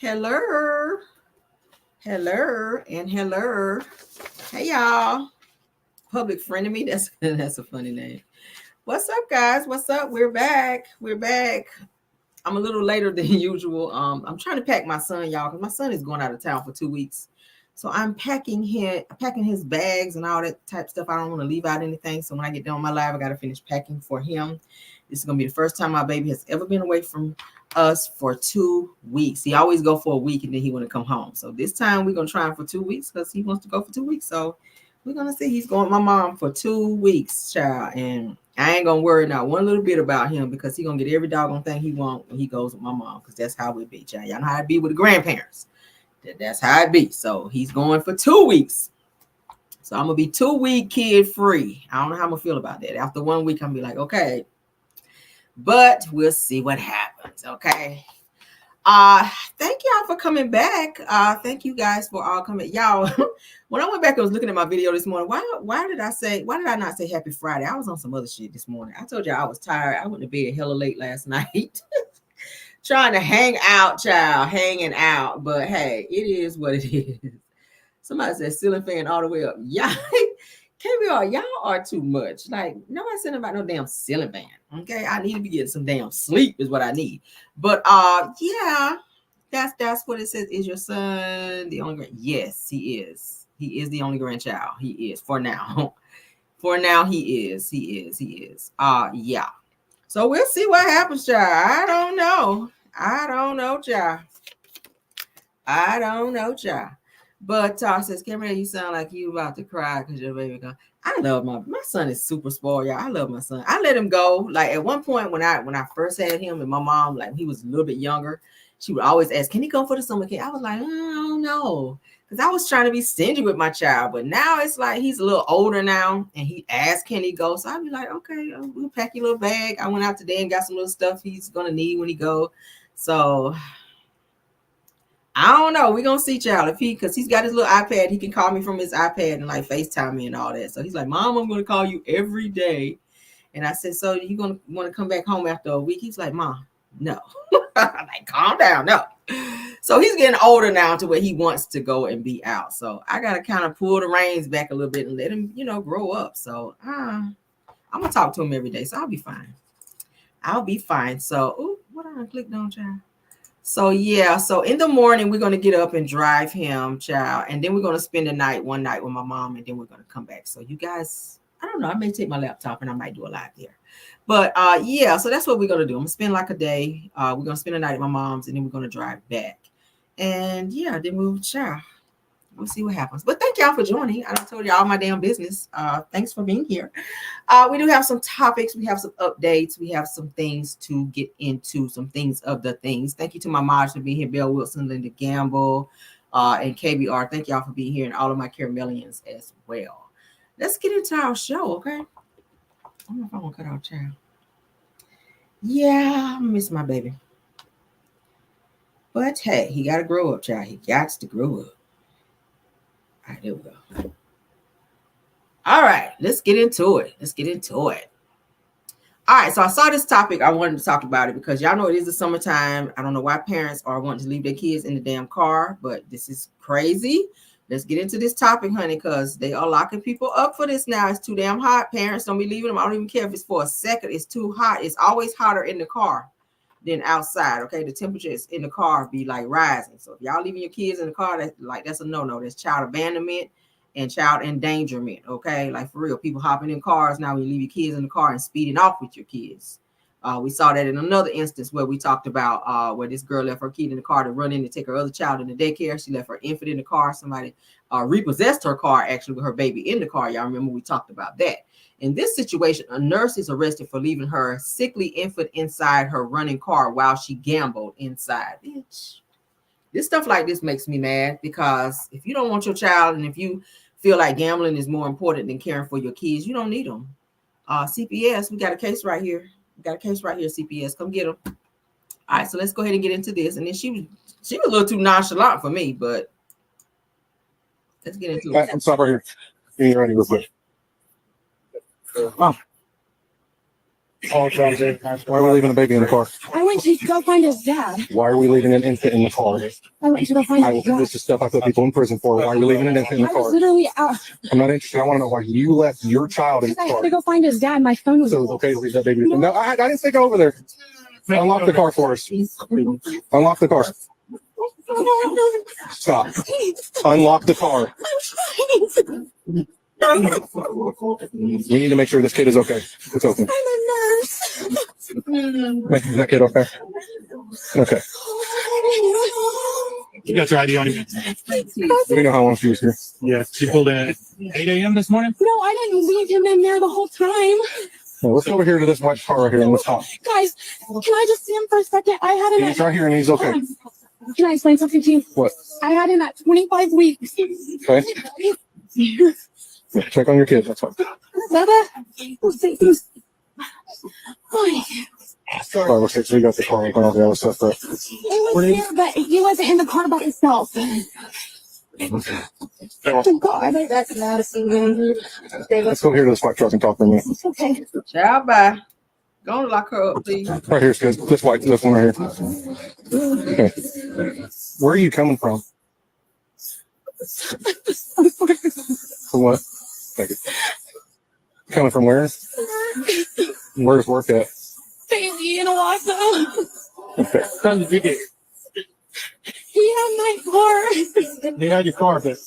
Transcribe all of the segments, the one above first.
Hello, hello, and hello. Hey y'all. Public friend of me. That's a funny name. What's up, guys? What's up? We're back. We're back. I'm a little later than usual. I'm trying to pack my son, y'all, because my son is going out of town for 2 weeks. So I'm packing his bags and all that type stuff. I don't want to leave out anything. So when I get done with my live, I gotta finish packing for him. This is gonna be the first time my baby has ever been away from us for 2 weeks. He always go for a week and then he want to come home. So this time we're gonna try him for 2 weeks because he wants to go for 2 weeks. So we're gonna see. He's going with my mom for 2 weeks, child, and I ain't gonna worry not one little bit about him because he gonna get every doggone thing he want when he goes with my mom because that's how we be, child. Y'all know how it be with the grandparents. That's how it be. So he's going for 2 weeks. So I'm gonna be 2 week kid free. I don't know how I'm gonna feel about that. After 1 week, I'm gonna be like, okay, but we'll see what happens. Okay. Thank y'all for coming back. Thank you guys for all coming. Y'all, when I went back, I was looking at my video this morning. Why did I not say happy Friday? I was on some other shit this morning. I told y'all I was tired. I went to bed hella late last night. Trying to hang out, child, hanging out. But hey, it is what it is. Somebody said ceiling fan all the way up. Yeah. KBR, y'all are too much. Like, nobody saying about no damn ceiling fan. Okay, I need to be getting some damn sleep is what I need. But yeah, that's what it says. Is your son the only yes, he is. He is the only grandchild. He is for now. For now, he is. Yeah. So we'll see what happens, child. I don't know, child. I don't know, child. But says, Cameron, you sound like you about to cry because your baby gone. I love my son is super spoiled, y'all. I love my son. I let him go. Like at one point when I first had him and my mom, like he was a little bit younger, she would always ask, can he go for the summer camp? I was like, I don't know. Because I was trying to be stingy with my child. But now it's like he's a little older now and he asked, can he go? So I'd be like, okay, we'll pack your little bag. I went out today and got some little stuff he's gonna need when he go. So I don't know. We're gonna see, child. If because he's got his little iPad, he can call me from his iPad and like FaceTime me and all that. So he's like, Mom, I'm gonna call you every day. And I said, so you gonna want to come back home after a week? He's like, Mom, no. I'm like, calm down, no. So he's getting older now to where he wants to go and be out. So I gotta kind of pull the reins back a little bit and let him, grow up. So I'm gonna talk to him every day. So I'll be fine. So what I clicked on, child? So yeah, so in the morning we're gonna get up and drive him, child, and then we're gonna spend one night with my mom, and then we're gonna come back. So you guys, I don't know, I may take my laptop and I might do a live there. But yeah, so that's what we're gonna do. I'm gonna spend like a day. We're gonna spend a night at my mom's, and then we're gonna drive back. And yeah, then we'll child. We'll see what happens. But thank y'all for joining. I done told you all my damn business. Thanks for being here. We do have some topics. We have some updates. We have some things to get into, some things of the things. Thank you to my mods for being here, Bill Wilson, Linda Gamble, and KBR. Thank y'all for being here and all of my Caramellians as well. Let's get into our show, okay? I don't know if I want to cut out child. Yeah, I miss my baby. But hey, he got to grow up, child. He got to grow up. All right, there we go. All right, let's get into it. All right, so I saw this topic. I wanted to talk about it because y'all know it is the summertime. I don't know why parents are wanting to leave their kids in the damn car, but this is crazy. Let's get into this topic, honey, because they are locking people up for this now. It's too damn hot. Parents don't be leaving them. I don't even care if it's for a second. It's too hot. It's always hotter in the car than outside. Okay, the temperatures in the car be like rising. So if y'all leaving your kids in the car, that's a no. That's child abandonment and child endangerment. Okay, like for real, people hopping in cars now when you leave your kids in the car and speeding off with your kids. We saw that in another instance where we talked about where this girl left her kid in the car to run in to take her other child in the daycare. She left her infant in the car. Somebody repossessed her car actually with her baby in the car. Y'all remember we talked about that. In this situation, a nurse is arrested for leaving her sickly infant inside her running car while she gambled inside. Bitch. This stuff like this makes me mad because if you don't want your child and if you feel like gambling is more important than caring for your kids, you don't need them. CPS, we got a case right here. CPS. Come get them. All right, so let's go ahead and get into this. And then she was a little too nonchalant for me, but let's get into it. I'm sorry right here. Real quick. Why are we leaving a baby in the car? I went to go find his dad. Why are we leaving an infant in the car? I went to go find his dad. This is stuff I put people in prison for. Why are we leaving an infant in the I was car? literally out. I'm not interested. I want to know why you left your child in the I had car. to go find his dad. My phone was. So it's okay to leave that baby. No, I didn't say go over there. Unlock the car for us. Unlock the car. Stop. Unlock the car. We need to make sure this kid is okay. It's okay. I'm a nurse. Is that kid okay? Okay. You got your ID on you? We know how long she was here. Yeah. She pulled in at 8 a.m. this morning? No, I didn't leave him in there the whole time. Well, let's go over here to this white car right here and let's talk. Guys, can I just see him for a second? I had him. He's right here and he's okay. Can I explain something to you? What? I had him at 25 weeks. Okay. Yeah, check on your kid. That's fine. Baba. All right, okay, so you got the car and all the other stuff. But He was here, but he wasn't in the car by himself. Oh, God. let's go here to this white truck and talk for a minute. Okay. Ciao, bye. Go and lock her up, please. Right here's good. This one right here. Okay. Where are you coming from? From what? Thank you. Coming from where? Where's work at? Baby in Oaxaca. Okay. How did you get? He had my car. They had your car, but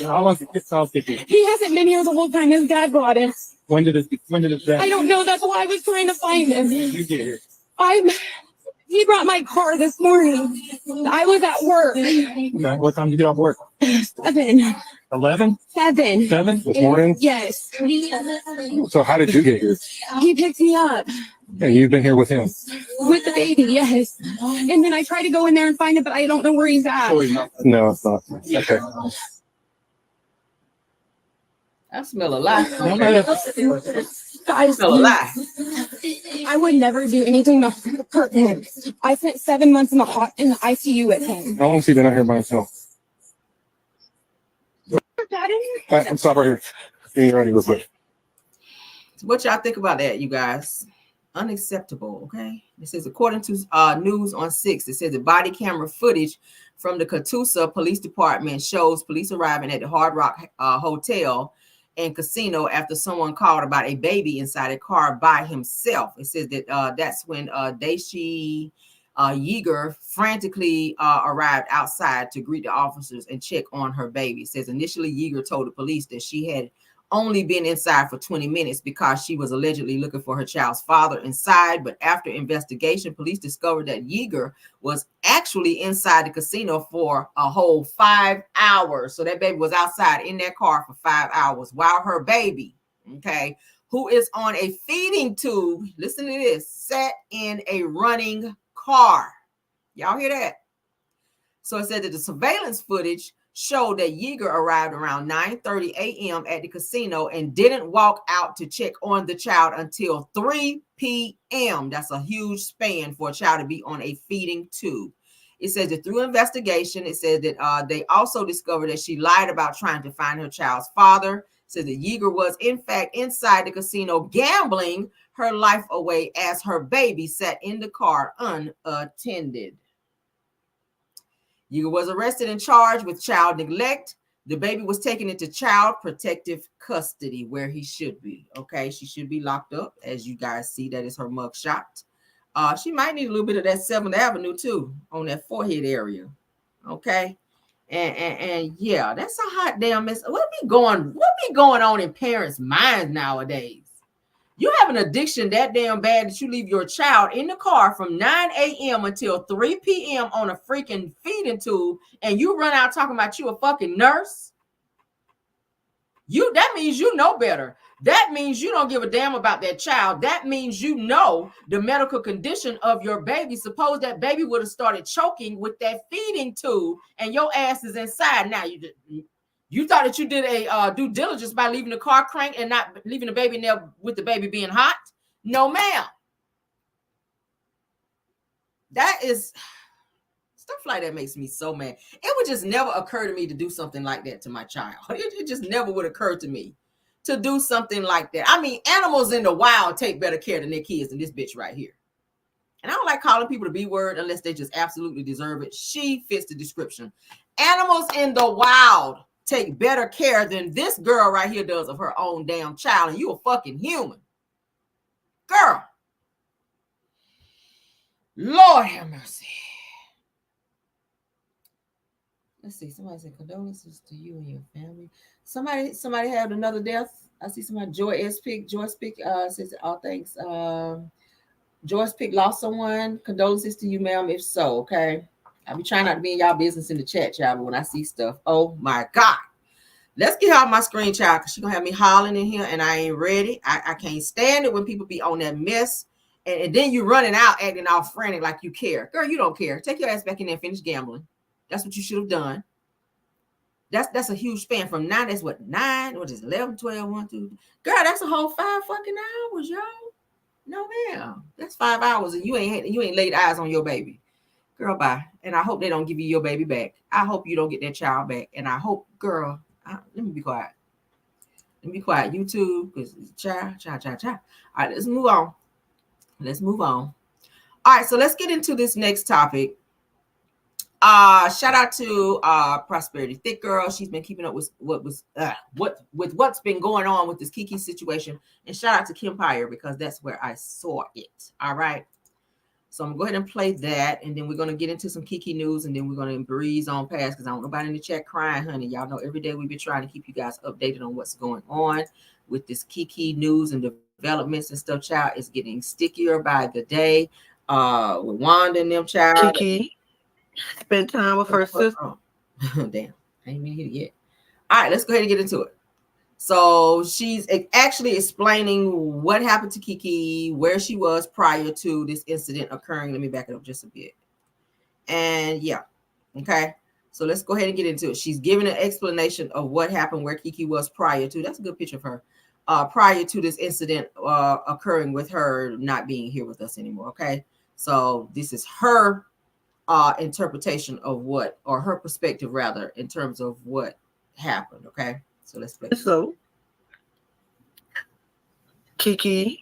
how long did it take you? He hasn't been here the whole time. His dad brought him. When did it I happen? don't know. That's why I was trying to find him. You get here. He brought my car this morning. I was at work. Okay. What time did you get off work? 7. 11? 7. 7? This morning? Yes. So how did you get here? He picked me up Yeah, you've been here with him. with the baby. Yes. And then I tried to go in there and find him, but I don't know where he's at. No, it's not. Okay. I smell a lie. I smell a lie. I would never do anything to hurt him. I spent 7 months in the ICU with him. How long has he been out here by himself? I'm stop right here. You're ready real quick. What y'all think about that, you guys? Unacceptable, okay? It says, according to News on 6, it says the body camera footage from the Catoosa Police Department shows police arriving at the Hard Rock Hotel and casino after someone called about a baby inside a car by himself. It says that that's when Daisy Yeager frantically arrived outside to greet the officers and check on her baby. It says initially Yeager told the police that she had only been inside for 20 minutes because she was allegedly looking for her child's father inside. But after investigation, police discovered that Yeager was actually inside the casino for a whole 5 hours. So that baby was outside in that car for 5 hours while her baby, okay, who is on a feeding tube, listen to this, sat in a running car. Y'all hear that? So it said that the surveillance footage showed that Yeager arrived around 9:30 a.m. at the casino and didn't walk out to check on the child until 3 p.m. That's a huge span for a child to be on a feeding tube. It says that through investigation, it said that they also discovered that she lied about trying to find her child's father. It says that Yeager was in fact inside the casino gambling her life away as her baby sat in the car unattended. Yeager was arrested and charged with child neglect. The baby was taken into child protective custody where he should be. Okay, she should be locked up. As you guys see, that is her mugshot. She might need a little bit of that 7th Avenue too on that forehead area. Okay, and yeah, that's a hot damn mess. What be going on in parents' minds nowadays? You have an addiction that damn bad that you leave your child in the car from 9 a.m. until 3 p.m. on a freaking feeding tube, and you run out talking about you a fucking nurse. That means you know better. That means you don't give a damn about that child. That means you know the medical condition of your baby. Suppose that baby would have started choking with that feeding tube, and your ass is inside. Now you thought that you did a due diligence by leaving the car cranked and not leaving the baby in there with the baby being hot? No, ma'am. That is stuff like that makes me so mad. It would just never occur to me to do something like that to my child. It just never would occur to me. to do something like that. I mean, animals in the wild take better care than their kids than this bitch right here. And I don't like calling people the B word unless they just absolutely deserve it. She fits the description. Animals in the wild take better care than this girl right here does of her own damn child. And you a fucking human. Girl. Lord have mercy. Let's see. Somebody said condolences to you and your family. Somebody had another death. I see somebody. Joyce Pick says all thanks. Joyce Pick lost someone. Condolences to you, ma'am. If so, okay. I'll be trying not to be in y'all business in the chat, y'all. But when I see stuff, oh my God. Let's get her off my screen, child, because she's gonna have me hollering in here, and I ain't ready. I can't stand it when people be on that mess, and then you running out acting all frantic like you care. Girl, you don't care. Take your ass back in there and finish gambling. That's what you should have done. That's a huge span from 9. That's what 9. What is it, 11, 12, 1, 2. Girl, that's a whole 5 fucking hours, y'all. No, ma'am. That's 5 hours, and you ain't laid eyes on your baby. Girl, bye. And I hope they don't give you your baby back. I hope you don't get that child back. And I hope, girl. Let me be quiet. YouTube, because child. All right, let's move on. All right, so let's get into this next topic. Shout out to Prosperity Thick Girl. She's been keeping up with what's been going on with this Keke situation. And shout out to Kim Pyre, because that's where I saw it. All right. So I'm going to go ahead and play that, and then we're going to get into some Keke news, and then we're going to breeze on past, because I don't know nobody in the chat crying, honey. Y'all know every day we've been trying to keep you guys updated on what's going on with this Keke news and developments and stuff, child. It's getting stickier by the day. With Wanda and them, child. Keke spent time with her sister. Damn, I ain't even here yet. All right, let's go ahead and get into it. So she's actually explaining what happened to Keke, where she was prior to this incident occurring. Let me back it up just a bit. And yeah, okay. So let's go ahead and get into it. She's giving an explanation of what happened, where Keke was prior to. That's a good picture of her. Prior to this incident occurring with her not being here with us anymore. Okay. So this is her interpretation of what, or her perspective rather, in terms of what happened. Okay. So let's play. So Keke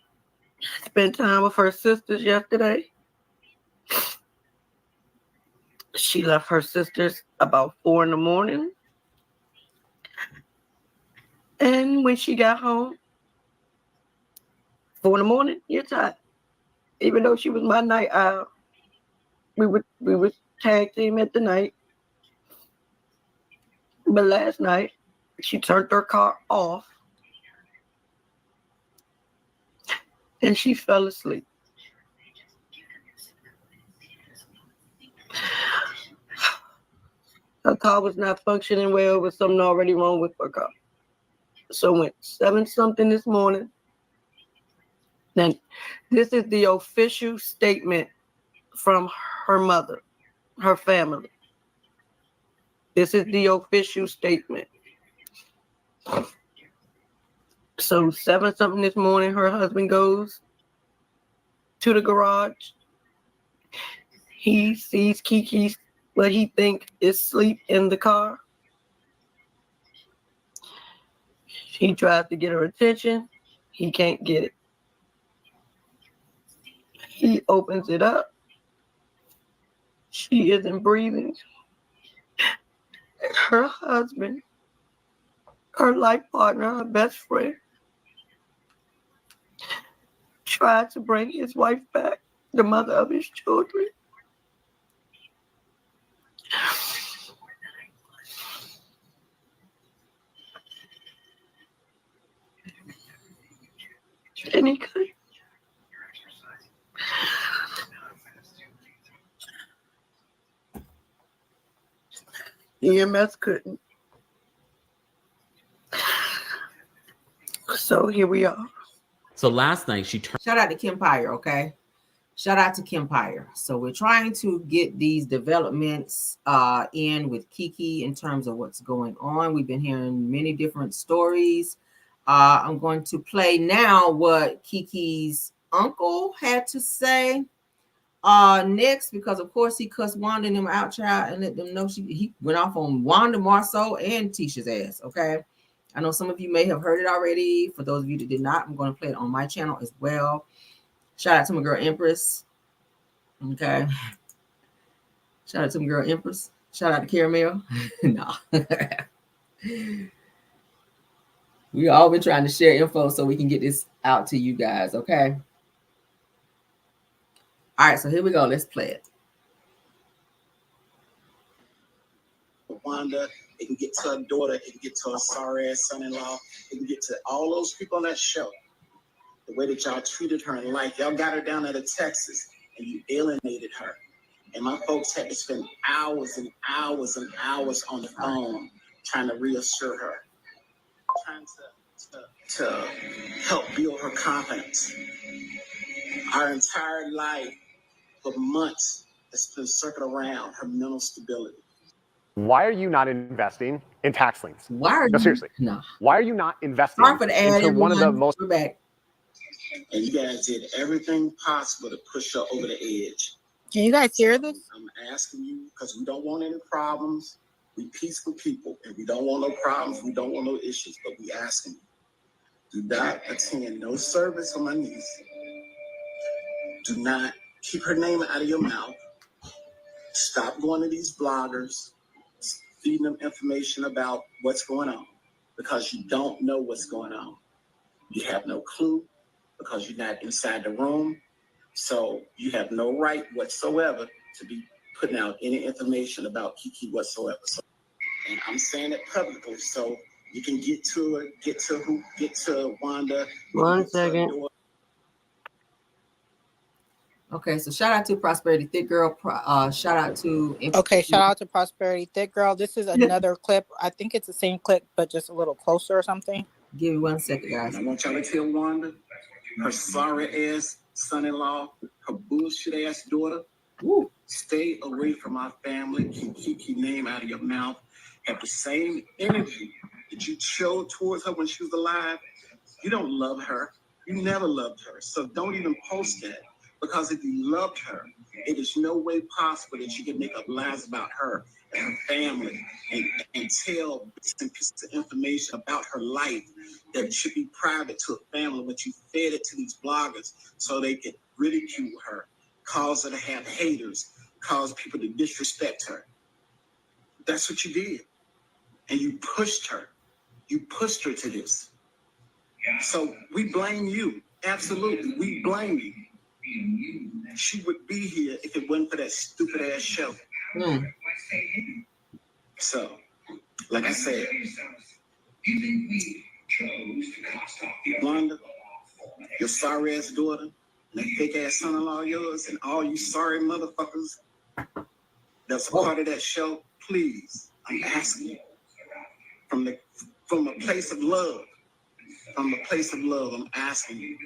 spent time with her sisters yesterday. She left her sisters about 4 a.m. And when she got home, 4 a.m, you're tired. Even though she was my night owl, we would tag team at the night. But last night, she turned her car off and she fell asleep. Her car was not functioning well, with something already wrong with her car. So when 7-something this morning, then this is the official statement from her mother, her family. This is the official statement. So 7-something this morning, her husband goes to the garage. He sees Keke, what he think is asleep in the car. He tries to get her attention. He can't get it. He opens it up. She isn't breathing. Her husband, her life partner, her best friend, tried to bring his wife back, the mother of his children. And he couldn't. EMS couldn't. So here we are. So last night she turned. Shout out to Kim Pyre, okay? Shout out to Kim Pyre. So we're trying to get these developments in with Keke in terms of what's going on. We've been hearing many different stories. I'm going to play now what Keke's uncle had to say next, because of course he cussed Wanda and them out, child, and let them know he went off on Wanda, Marceau, and Tisha's ass, okay? I know some of you may have heard it already. For those of you that did not, I'm going to play it on my channel as well. Shout out to my girl Empress. Okay. Shout out to my girl Empress. Shout out to Caramel. No. We all been trying to share info so we can get this out to you guys, okay? All right, so here we go. Let's play it. Wanda, it can get to her daughter, it can get to her sorry ass son-in-law, it can get to all those people on that show. The way that y'all treated her in life, y'all got her down there to Texas and you alienated her. And my folks had to spend hours and hours and hours on the phone trying to reassure her, trying to help build her confidence. Our entire life for months has been circled around her mental stability. Why are you not investing in tax liens? Why are No, you? seriously. No. Why are you not investing Sorry for the ad, into one of the everyone. most? We're back. And you guys did everything possible to push her over the edge. Can you guys hear this? I'm asking you because we don't want any problems. We peaceful people and we don't want no problems. We don't want no issues, but we asking you. Do not attend no service on my niece. Do not keep her name out of your mouth. Stop going to these bloggers, feeding them information about what's going on because you don't know what's going on. You have no clue because you're not inside the room. So you have no right whatsoever to be putting out any information about Keke whatsoever. So, and I'm saying it publicly so you can get to her, get to Wanda. One second. Okay, so shout out to Prosperity Thick Girl. Shout out to Okay, shout out to Prosperity Thick Girl. This is another clip. I think it's the same clip, but just a little closer or something. Give me 1 second, guys. I want y'all to tell Wanda, her sorry ass son-in-law, her bullshit ass daughter, stay away from our family. Keep Keke name out of your mouth. Have the same energy that you showed towards her when she was alive. You don't love her. You never loved her. So don't even post that. Because if you loved her, it is no way possible that you can make up lies about her and her family and tell bits and pieces of information about her life that should be private to a family, but you fed it to these bloggers so they could ridicule her, cause her to have haters, cause people to disrespect her. That's what you did. And you pushed her. You pushed her to this. So we blame you. Absolutely. We blame you. She would be here if it wasn't for that stupid ass show. So, like I said, Wanda, your sorry ass daughter, and that fake ass son-in-law of yours, and all you sorry motherfuckers that's a part of that show, please, I'm asking you, from a place of love, from a place of love, I'm asking you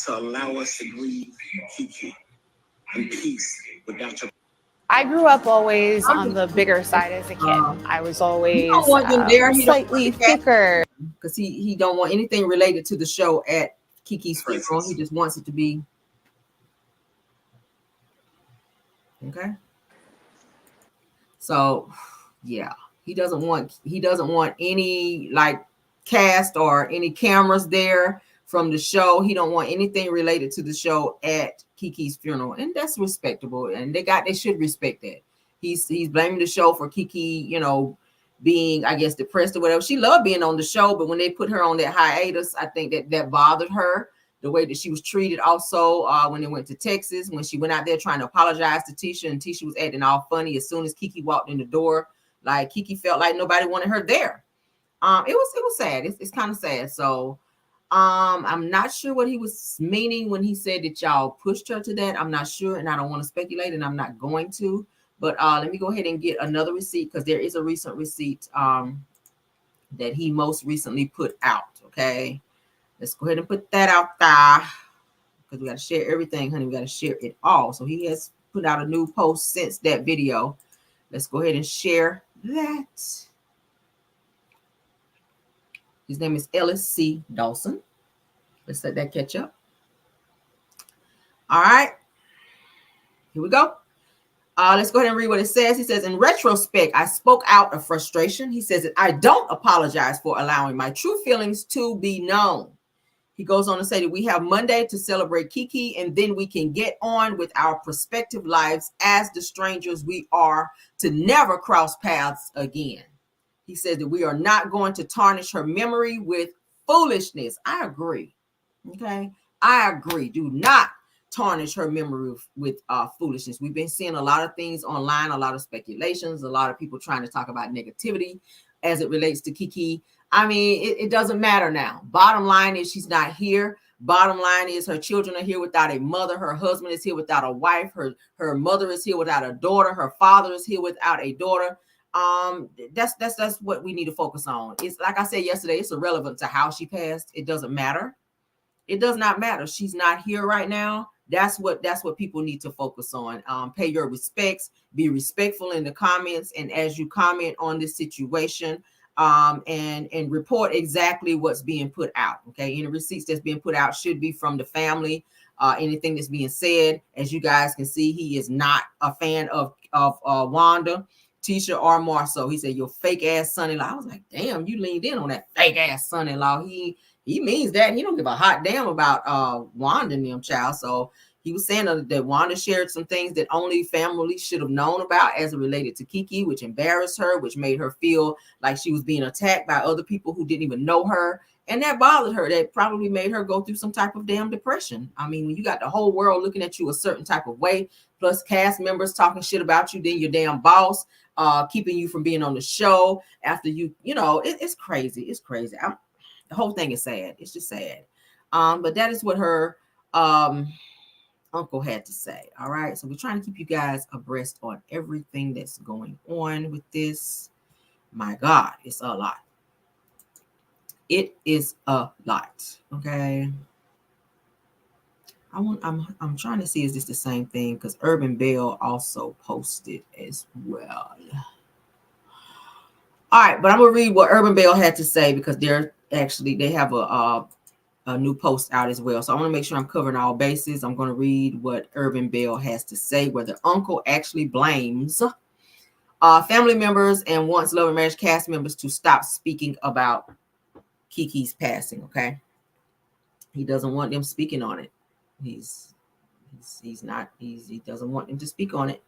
to allow us to grieve Keke in peace without your. I grew up always on the bigger side as a kid. I was always slightly thicker. Because he don't want anything related to the show at Keke's funeral. He just wants it to be okay. So yeah, he doesn't want any like cast or any cameras there from the show. He don't want anything related to the show at Keke's funeral, and that's respectable. And they should respect that. He's blaming the show for Keke, you know, being, I guess, depressed or whatever. She loved being on the show, but when they put her on that hiatus, I think that bothered her. The way that she was treated also when they went to Texas, when she went out there trying to apologize to Tisha, and Tisha was acting all funny as soon as Keke walked in the door. Like Keke felt like nobody wanted her there. It was sad. It's kind of sad. So I'm not sure what he was meaning when he said that y'all pushed her to that. I'm not sure, and I don't want to speculate, and I'm not going to. But let me go ahead and get another receipt, because there is a recent receipt that he most recently put out. Okay, let's go ahead and put that out there, because we got to share everything, honey. We got to share it all. So he has put out a new post since that video. Let's go ahead and share that. His name is Ellis C. Dawson. Let's let that catch up. All right. Here we go. Let's go ahead and read what it says. He says, in retrospect, I spoke out of frustration. He says that I don't apologize for allowing my true feelings to be known. He goes on to say that we have Monday to celebrate Keke, and then we can get on with our prospective lives as the strangers we are to never cross paths again. He says that we are not going to tarnish her memory with foolishness. I agree. Okay. I agree. Do not tarnish her memory with foolishness. We've been seeing a lot of things online, a lot of speculations, a lot of people trying to talk about negativity as it relates to Keke. I mean, it doesn't matter now. Bottom line is she's not here. Bottom line is her children are here without a mother. Her husband is here without a wife. Her mother is here without a daughter. Her father is here without a daughter. That's what we need to focus on. It's like I said yesterday, it's irrelevant to how she passed. It doesn't matter. It does not matter. She's not here right now. That's what people need to focus on. Pay your respects, be respectful in the comments, and as you comment on this situation, and report exactly what's being put out. Okay, any receipts that's being put out should be from the family. Anything that's being said, as you guys can see, he is not a fan of Wanda, Tisha, or Marceau. He said, your fake ass son-in-law. I was like, damn, you leaned in on that fake ass son-in-law. He means that. He don't give a hot damn about Wanda and them, child. So he was saying that Wanda shared some things that only family should have known about as it related to Keke, which embarrassed her, which made her feel like she was being attacked by other people who didn't even know her. And that bothered her. That probably made her go through some type of damn depression. I mean, when you got the whole world looking at you a certain type of way, plus cast members talking shit about you, then your damn boss keeping you from being on the show after it's crazy. It's crazy. The whole thing is sad. It's just sad. But that is what her uncle had to say. All right. So we're trying to keep you guys abreast on everything that's going on with this. My God, it's a lot. It is a lot. Okay. I'm trying to see, is this the same thing? Because Urban Bell also posted as well. All right, but I'm gonna read what Urban Bell had to say because they have a new post out as well. So I want to make sure I'm covering all bases. I'm going to read what Urban Bell has to say, where the uncle actually blames family members and wants Love and Marriage cast members to stop speaking about Keke's passing. Okay, he doesn't want them speaking on it. He doesn't want them to speak on it.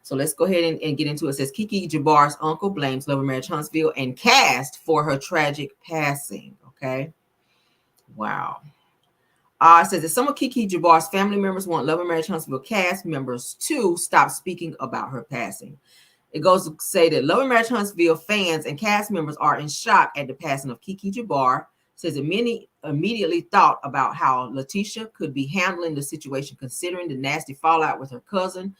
So let's go ahead and get into it. It says Kiki Jabar's uncle blames Love and Marriage Huntsville and cast for her tragic passing. Okay. Wow. It says that some of Kiki Jabar's family members want Love and Marriage Huntsville cast members to stop speaking about her passing. It goes to say that Love and Marriage Huntsville fans and cast members are in shock at the passing of Kiki Jabar. Says that many immediately thought about how Letitia could be handling the situation, considering the nasty fallout with her cousin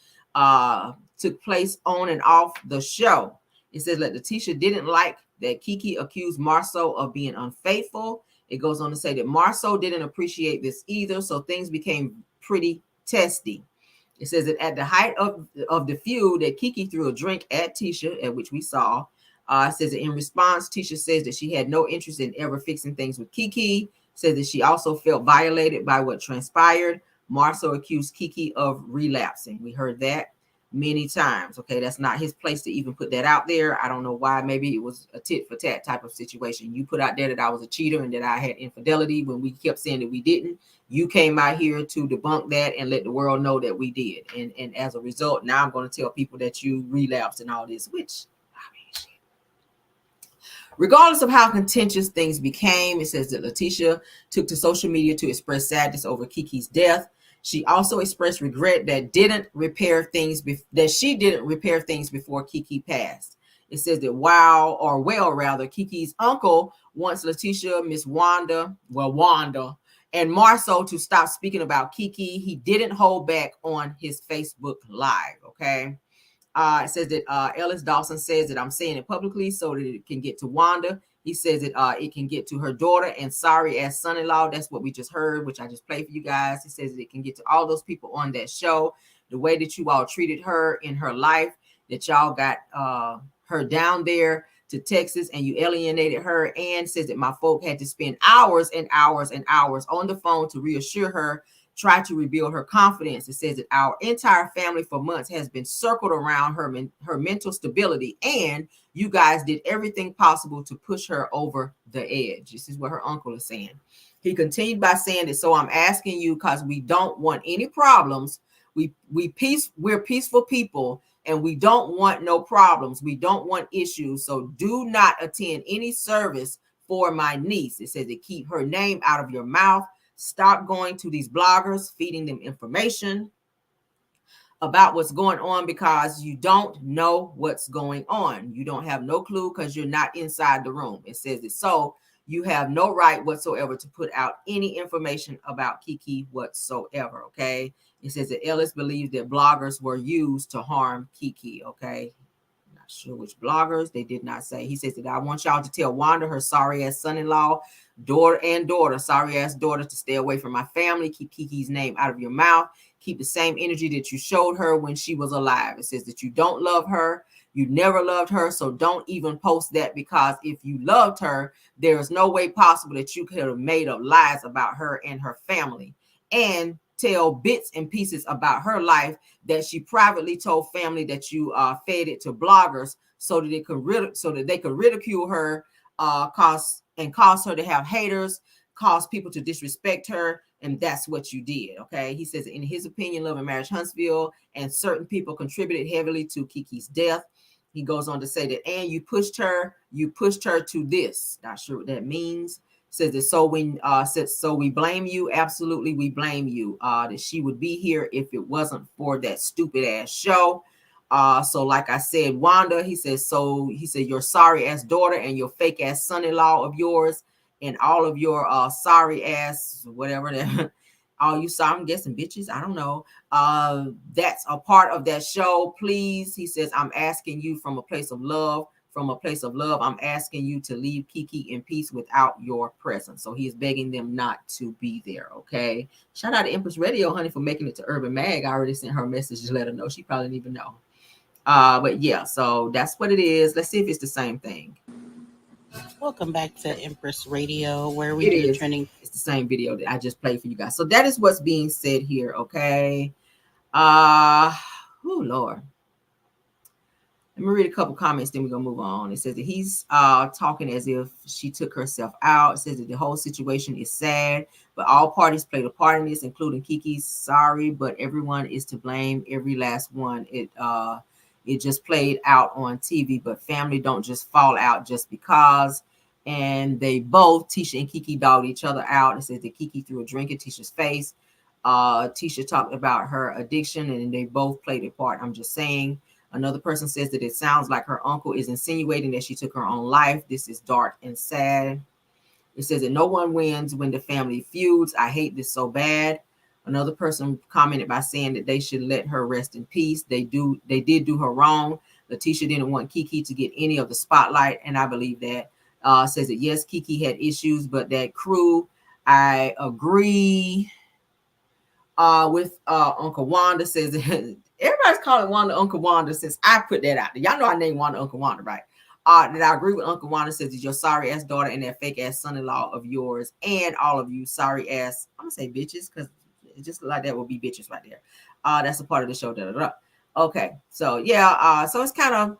took place on and off the show. It says that Letitia didn't like that Keke accused Marceau of being unfaithful. It goes on to say that Marceau didn't appreciate this either, so things became pretty testy. It says that at the height of the feud, that Keke threw a drink at Tisha, at which we saw. It says that in response, Tisha says that she had no interest in ever fixing things with Keke. Says that she also felt violated by what transpired. Marceau accused Keke of relapsing. We heard that many times. Okay, that's not his place to even put that out there. I don't know why. Maybe it was a tit for tat type of situation. You put out there that I was a cheater and that I had infidelity when we kept saying that we didn't. You came out here to debunk that and let the world know that we did. And as a result, now I'm going to tell people that you relapsed and all this, which, I mean, shit. Regardless of how contentious things became, it says that Letitia took to social media to express sadness over Keke's death. She also expressed regret that she didn't repair things before Keke passed. It says that Keke's uncle wants Letitia, Miss Wanda, and Marceau to stop speaking about Keke. He didn't hold back on his Facebook Live. Okay. It says that Ellis Dawson says that I'm saying it publicly so that it can get to Wanda. He says that it can get to her daughter and sorry ass son-in-law. That's what we just heard, which I just played for you guys. He says that it can get to all those people on that show. The way that you all treated her in her life, that y'all got her down there to Texas and you alienated her, and says that my folk had to spend hours and hours and hours on the phone to reassure her, try to rebuild her confidence. It says that our entire family for months has been circled around her mental stability, and you guys did everything possible to push her over the edge. This is what her uncle is saying. He continued by saying that, so I'm asking you because we don't want any problems. We're peaceful people, and we don't want no problems. We don't want issues. So do not attend any service for my niece. It says to keep her name out of your mouth. Stop going to these bloggers, feeding them information about what's going on because you don't know what's going on. You don't have no clue because you're not inside the room. It says it. So you have no right whatsoever to put out any information about Keke whatsoever. Okay. It says that Ellis believes that bloggers were used to harm Keke. Okay. Not sure which bloggers. They did not say. He says that I want y'all to tell Wanda, her sorry ass son-in-law, daughter, sorry ass daughter, to stay away from my family. Keep Keke's name out of your mouth. Keep the same energy that you showed her when she was alive. It says that you don't love her. You never loved her. So don't even post that, because if you loved her, there is no way possible that you could have made up lies about her and her family and tell bits and pieces about her life that she privately told family that you fed it to bloggers so that they could ridicule her, cause her to have haters, cause people to disrespect her. And that's what you did. Okay. He says, in his opinion, Love and Marriage Huntsville and certain people contributed heavily to Keke's death. He goes on to say that, and you pushed her to this. Not sure what that means. Says that so we blame you. Absolutely, we blame you. That she would be here if it wasn't for that stupid ass show. So like I said, Wanda, he said your sorry ass daughter and your fake ass son-in-law of yours and all of your sorry ass whatever that all you saw, I'm guessing bitches, I don't know. That's a part of that show. Please, he says, I'm asking you from a place of love. I'm asking you to leave Keke in peace without your presence. So he is begging them not to be there. Okay. Shout out to Empress Radio, honey, for making it to Urban Mag. I already sent her a message to let her know. She probably didn't even know. But yeah, so that's what it is. Let's see if it's the same thing. Welcome back to Empress Radio, where we do trending. It's the same video that I just played for you guys. So that is what's being said here. Okay. Oh Lord. Let me read a couple comments, then we're gonna move on. It says that he's talking as if she took herself out. It says that the whole situation is sad, but all parties played a part in this, including Keke's. Sorry, but everyone is to blame. Every last one. It just played out on TV, but family don't just fall out just because. And they both, Tisha and Keke, dogged each other out. It says that Keke threw a drink at Tisha's face. Tisha talked about her addiction, and they both played a part. I'm just saying. Another person says that it sounds like her uncle is insinuating that she took her own life. This is dark and sad. It says that no one wins when the family feuds. I hate this so bad. Another person commented by saying that they should let her rest in peace. They did do her wrong. Letitia didn't want Keke to get any of the spotlight, and I believe that. Says that yes, Keke had issues, but that crew, I agree with Uncle Wanda. Says that everybody's calling Wanda Uncle Wanda since I put that out there. Y'all know I named Wanda Uncle Wanda, right? That I agree with Uncle Wanda. Says that your sorry ass daughter and that fake ass son-in-law of yours and all of you sorry ass, I'm gonna say bitches because just like that would be bitches right there. That's a part of the show. Okay, so yeah, so it's kind of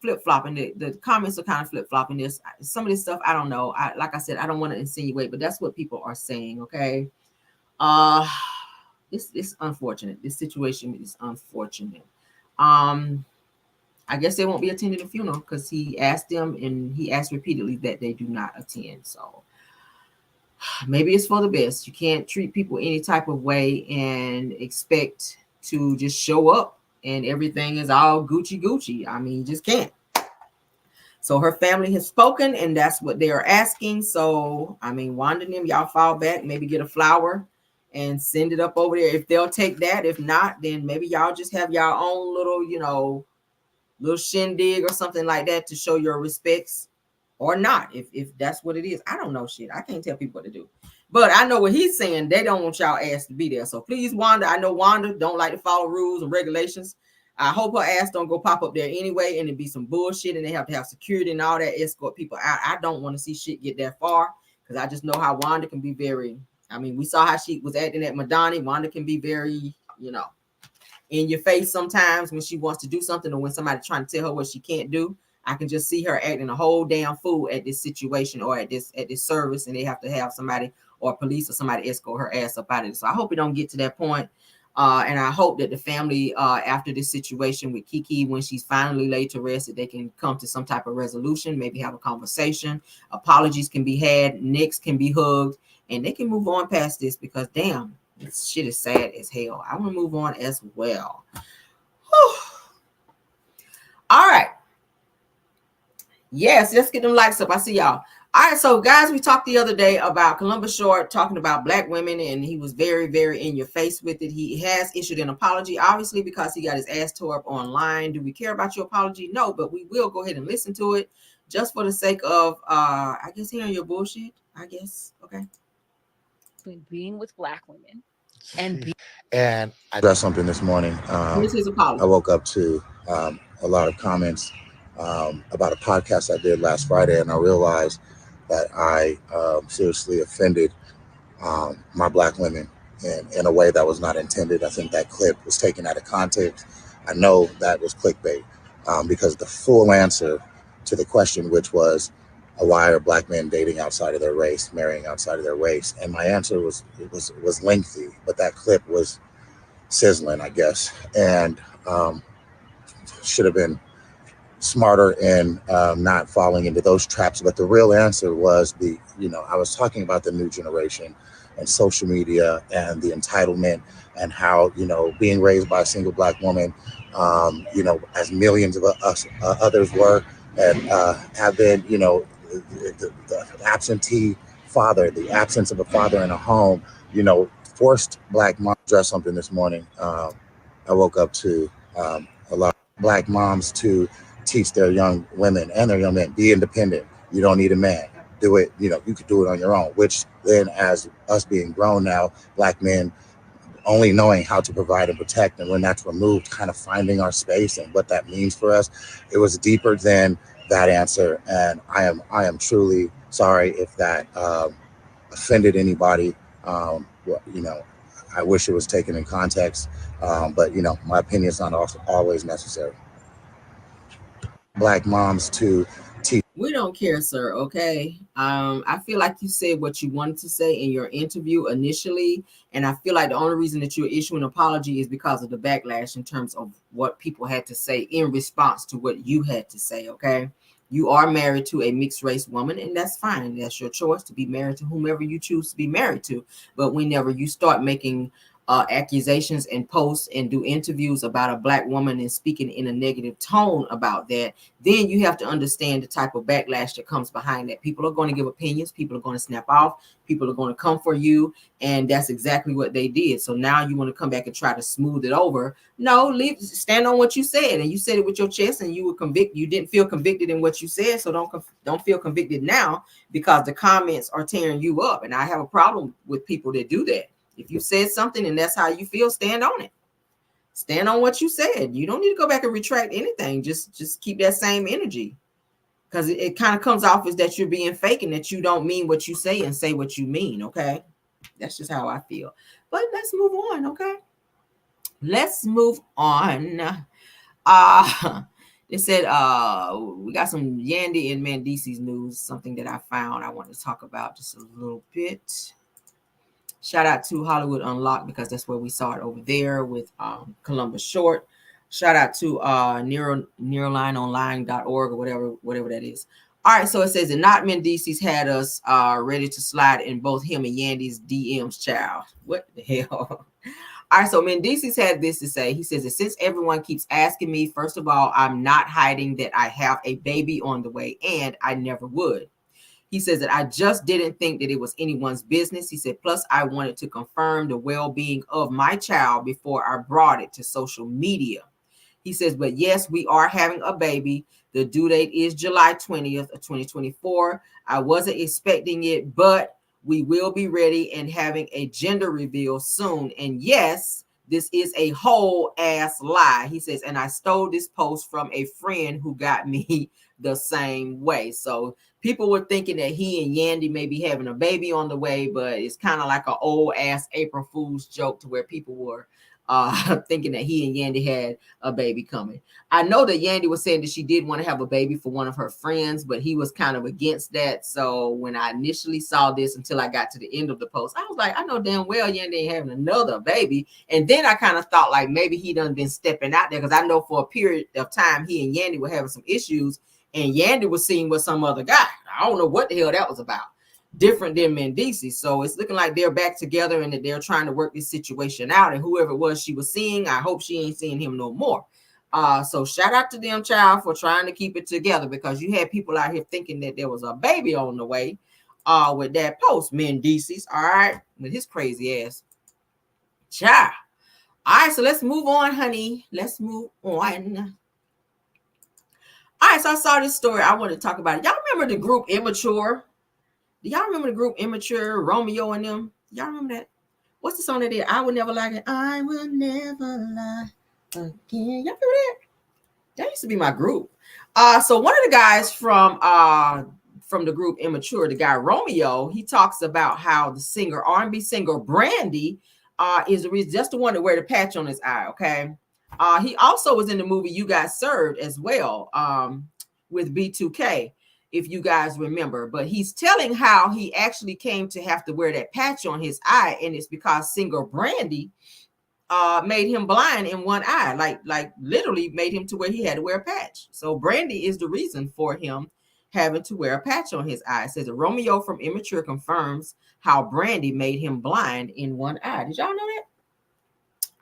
flip-flopping. The comments are kind of flip-flopping. This some of this stuff I don't know. Like I said, I don't want to insinuate, but that's what people are saying. Okay. It's unfortunate. This situation is unfortunate. I guess they won't be attending the funeral because he asked them, and he asked repeatedly that they do not attend. So maybe it's for the best. You can't treat people any type of way and expect to just show up and everything is all Gucci. I mean, you just can't. So her family has spoken, and that's what they are asking. So, I mean, Wanda and them, y'all fall back, maybe get a flower and send it up over there. If they'll take that, if not, then maybe y'all just have your own little, little shindig or something like that to show your respects, or not. If that's what it is, I don't know shit. I can't tell people what to do, but I know what he's saying. They don't want y'all ass to be there. So please, Wanda, I know Wanda don't like to follow rules and regulations. I hope her ass don't go pop up there anyway, and it be some bullshit, and they have to have security and all that, escort people out. I don't want to see shit get that far because I just know how Wanda can be very I mean, we saw how she was acting at Madonna. Wanda can be very, you know, in your face sometimes when she wants to do something, or when somebody's trying to tell her what she can't do. I can just see her acting a whole damn fool at this situation or at this service, and they have to have somebody or police or somebody escort her ass up out of it. So I hope it don't get to that point. And I hope that the family, after this situation with Keke, when she's finally laid to rest, that they can come to some type of resolution, maybe have a conversation. Apologies can be had, necks can be hugged, and they can move on past this, because damn, this shit is sad as hell. I want to move on as well. Whew. All right. Yes, let's get them likes up. I see y'all. All right, so guys, we talked the other day about Columbus Short talking about black women, and he was very, very in your face with it. He has issued an apology, obviously, because he got his ass tore up online. Do we care about your apology? No, but we will go ahead and listen to it just for the sake of, I guess, hearing your bullshit, I guess. Okay. Being with black women and I got something this morning. Here's his apology. I woke up to a lot of comments about a podcast I did last Friday, and I realized that I seriously offended my black women in a way that was not intended. I think that clip was taken out of context. I know that was clickbait because the full answer to the question, which was, why are black men dating outside of their race, marrying outside of their race? And my answer was lengthy, but that clip was sizzling, I guess, and should have been smarter in not falling into those traps. But the real answer was I was talking about the new generation and social media and the entitlement, and how, being raised by a single black woman, as millions of us others were, and have been, the absentee father, the absence of a father in a home, forced black moms to dress something this morning. I woke up to a lot of black moms to teach their young women and their young men, be independent. You don't need a man. Do it. You could do it on your own, which then, as us being grown now, black men only knowing how to provide and protect, and when that's removed, kind of finding our space and what that means for us. It was deeper than that answer, and I am truly sorry if that offended anybody. I wish it was taken in context, but my opinion is not always necessary. Black moms to teach. We don't care, sir. Okay. I feel like you said what you wanted to say in your interview initially, and I feel like the only reason that you're issuing an apology is because of the backlash in terms of what people had to say in response to what you had to say. Okay. You are married to a mixed race woman, and that's fine. That's your choice to be married to whomever you choose to be married to. But whenever you start making accusations and posts and do interviews about a black woman and speaking in a negative tone about that, then you have to understand the type of backlash that comes behind that. People are going to give opinions. People are going to snap off. People are going to come for you. And that's exactly what they did. So now you want to come back and try to smooth it over. No, stand on what you said. And you said it with your chest, and you were convicted. You didn't feel convicted in what you said. So don't feel convicted now, because the comments are tearing you up. And I have a problem with people that do that. If you said something and that's how you feel, stand on it. Stand on what you said. You don't need to go back and retract anything. Just keep that same energy, because it kind of comes off as that you're being fake and that you don't mean what you say and say what you mean. Okay, that's just how I feel. But let's move on. Okay, let's move on. They said we got some Yandy and Mendecees news, something that I found I want to talk about just a little bit. Shout out to Hollywood Unlocked, because that's where we saw it over there with Columbus Short. Shout out to neuralineonline.org or whatever that is. All right, so it says that not Mendeeces had us ready to slide in both him and Yandy's DMs, child. What the hell? All right, so Mendeeces had this to say. He says that since everyone keeps asking me, first of all, I'm not hiding that I have a baby on the way, and I never would. He says that I just didn't think that it was anyone's business. He said, plus I wanted to confirm the well-being of my child before I brought it to social media. He says, but yes, we are having a baby. The due date is July 20th of 2024. I wasn't expecting it, but we will be ready and having a gender reveal soon. And yes, This is a whole ass lie. He says, and I stole this post from a friend who got me the same way. So people were thinking that he and Yandy may be having a baby on the way, but it's kind of like an old ass April Fool's joke to where people were thinking that he and Yandy had a baby coming. I know that Yandy was saying that she did want to have a baby for one of her friends, but he was kind of against that. So when I initially saw this, until I got to the end of the post, I was like, I know damn well Yandy ain't having another baby. And then I kind of thought like maybe he done been stepping out there, because I know for a period of time he and Yandy were having some issues, and Yandy was seen with some other guy. I don't know what the hell that was about. Different than Mendeeces. So it's looking like they're back together and that they're trying to work this situation out. And whoever it was she was seeing, I hope she ain't seeing him no more. So shout out to them, child, for trying to keep it together, because you had people out here thinking that there was a baby on the way with that post. Mendeeces, all right, with his crazy ass. Child. All right, so let's move on, honey. Let's move on. All right, so I saw this story. I want to talk about it. Y'all remember the group Immature? Do y'all remember the group Immature, Romeo and them? Y'all remember that? What's the song that did? I Will Never Lie Again. I Will Never Lie Again. Y'all remember that? That used to be my group. So one of the guys from the group Immature, the guy Romeo, he talks about how the singer, R&B singer Brandy, is the reason, just the one to wear the patch on his eye. Okay. He also was in the movie You Got Served as well, with B2K, if you guys remember. But he's telling how he actually came to have to wear that patch on his eye, and it's because singer Brandy made him blind in one eye, like literally made him to where he had to wear a patch. So Brandy is the reason for him having to wear a patch on his eye. It says that Romeo from Immature confirms how Brandy made him blind in one eye. Did y'all know that?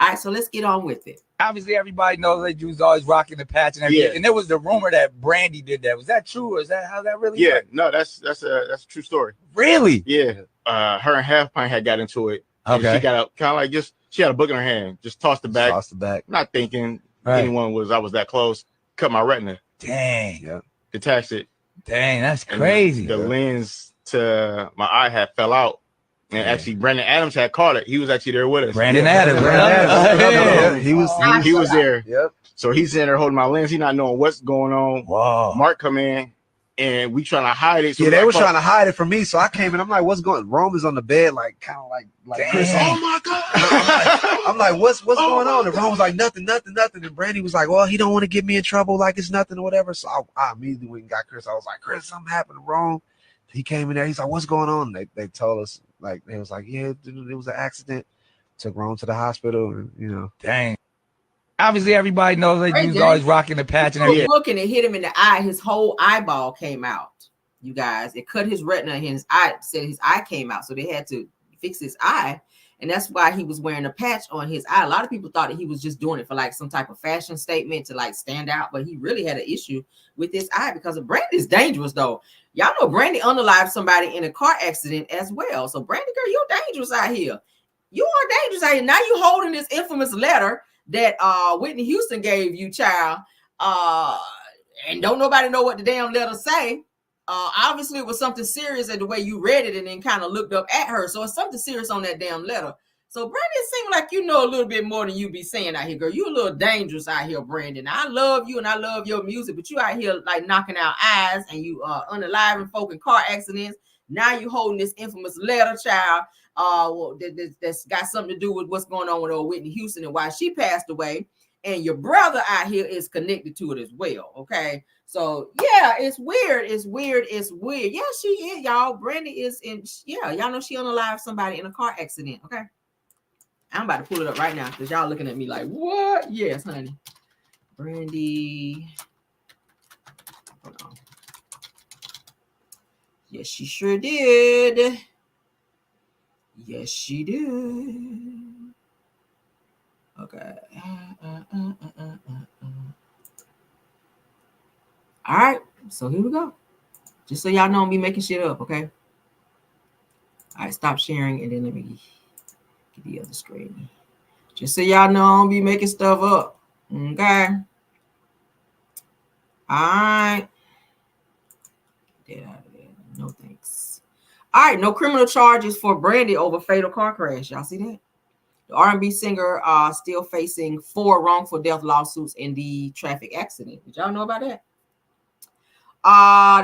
All right, so let's get on with it. Obviously, everybody knows that you was always rocking the patch and everything. Yeah. And there was the rumor that Brandy did that. Was that true, or is that how that really worked? No, that's a true story. Really? Yeah. Her and Half Pint had got into it. Okay. She got out kind of like she had a book in her hand, just tossed it back. Tossed it back. Not thinking anyone I was that close. Cut my retina. Dang. Yeah. Detached it. Dang, that's crazy. The lens to my eye had fell out. And actually, Brandon Adams had caught it. He was actually there with us. Brandon Adams. He was there. Yep. So he's sitting there holding my lens. He's not knowing what's going on. Wow. Mark come in, and we trying to hide it. So yeah, they were trying to hide it from me. So I came in. I'm like, what's going on? Rome is on the bed, like kind of like Chris. Oh my God. I'm like, what's going on? And Rome was like, nothing. And Brandy was like, well, he don't want to get me in trouble, like it's nothing or whatever. So I immediately went and got Chris. I was like, Chris, something happened to Rome. He came in there. He's like, what's going on? And they told us, like, they was like, yeah, it was an accident. Took Rome to the hospital, and Dang. Obviously, everybody knows that you was always rocking the patch and everything. Looking, it hit him in the eye. His whole eyeball came out. You guys, it cut his retina, and his eye said his eye came out, so they had to fix his eye, and that's why he was wearing a patch on his eye. A lot of people thought that he was just doing it for like some type of fashion statement to like stand out, but he really had an issue with his eye because of Brandy is dangerous though. Y'all know Brandy unalived somebody in a car accident as well. So Brandy, girl, you're dangerous out here. You are dangerous out here. Now you holding this infamous letter that Whitney Houston gave you, child. And don't nobody know what the damn letter say. Obviously it was something serious at the way you read it and then kind of looked up at her. So it's something serious on that damn letter. So Brandy, it seems like you know a little bit more than you be saying out here, girl. You a little dangerous out here, Brandon. I love you and I love your music, but you out here like knocking out eyes and you unaliving folk in car accidents. Now you holding this infamous letter, child. That's got something to do with what's going on with old Whitney Houston and why she passed away. And your brother out here is connected to it as well. Okay. So yeah, it's weird. Yeah, she is, y'all. Brandy is in, y'all know she unalived somebody in a car accident. Okay. I'm about to pull it up right now because y'all looking at me like, what? Yes, honey. Brandy. Hold on. Yes, she sure did. Yes, she did. Okay. All right. So here we go. Just so y'all know I'm be making shit up, okay? All right, stop sharing and then let me get the other screen. Just so y'all know I'm be making stuff up. Okay. All right. Get out of there. No thanks. All right, no criminal charges for Brandy over fatal car crash. Y'all see that? The R&B singer still facing 4 wrongful death lawsuits in the traffic accident. Did y'all know about that?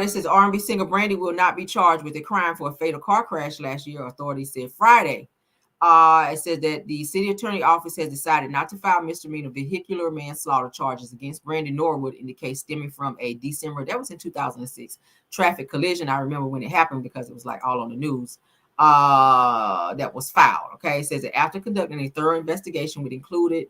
This is R&B singer Brandy will not be charged with a crime for a fatal car crash last year, authorities said Friday. It said that the city attorney office has decided not to file misdemeanor vehicular manslaughter charges against Brandy Norwood in the case stemming from a December, that was in 2006, traffic collision. I remember when it happened because it was like all on the news. That was filed. Okay, it says that after conducting a thorough investigation, which included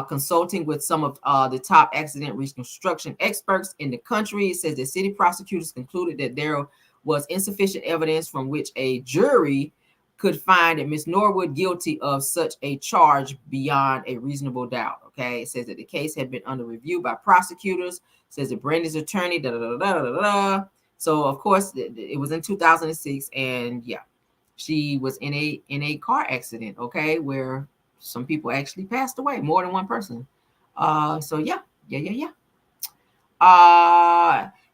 consulting with some of the top accident reconstruction experts in the country, it says that city prosecutors concluded that there was insufficient evidence from which a jury could find that Ms. Norwood guilty of such a charge beyond a reasonable doubt. Okay, it says that the case had been under review by prosecutors. It says that Brandy's attorney, So of course it was in 2006, and yeah, she was in a car accident. Okay, where some people actually passed away, more than one person. So yeah.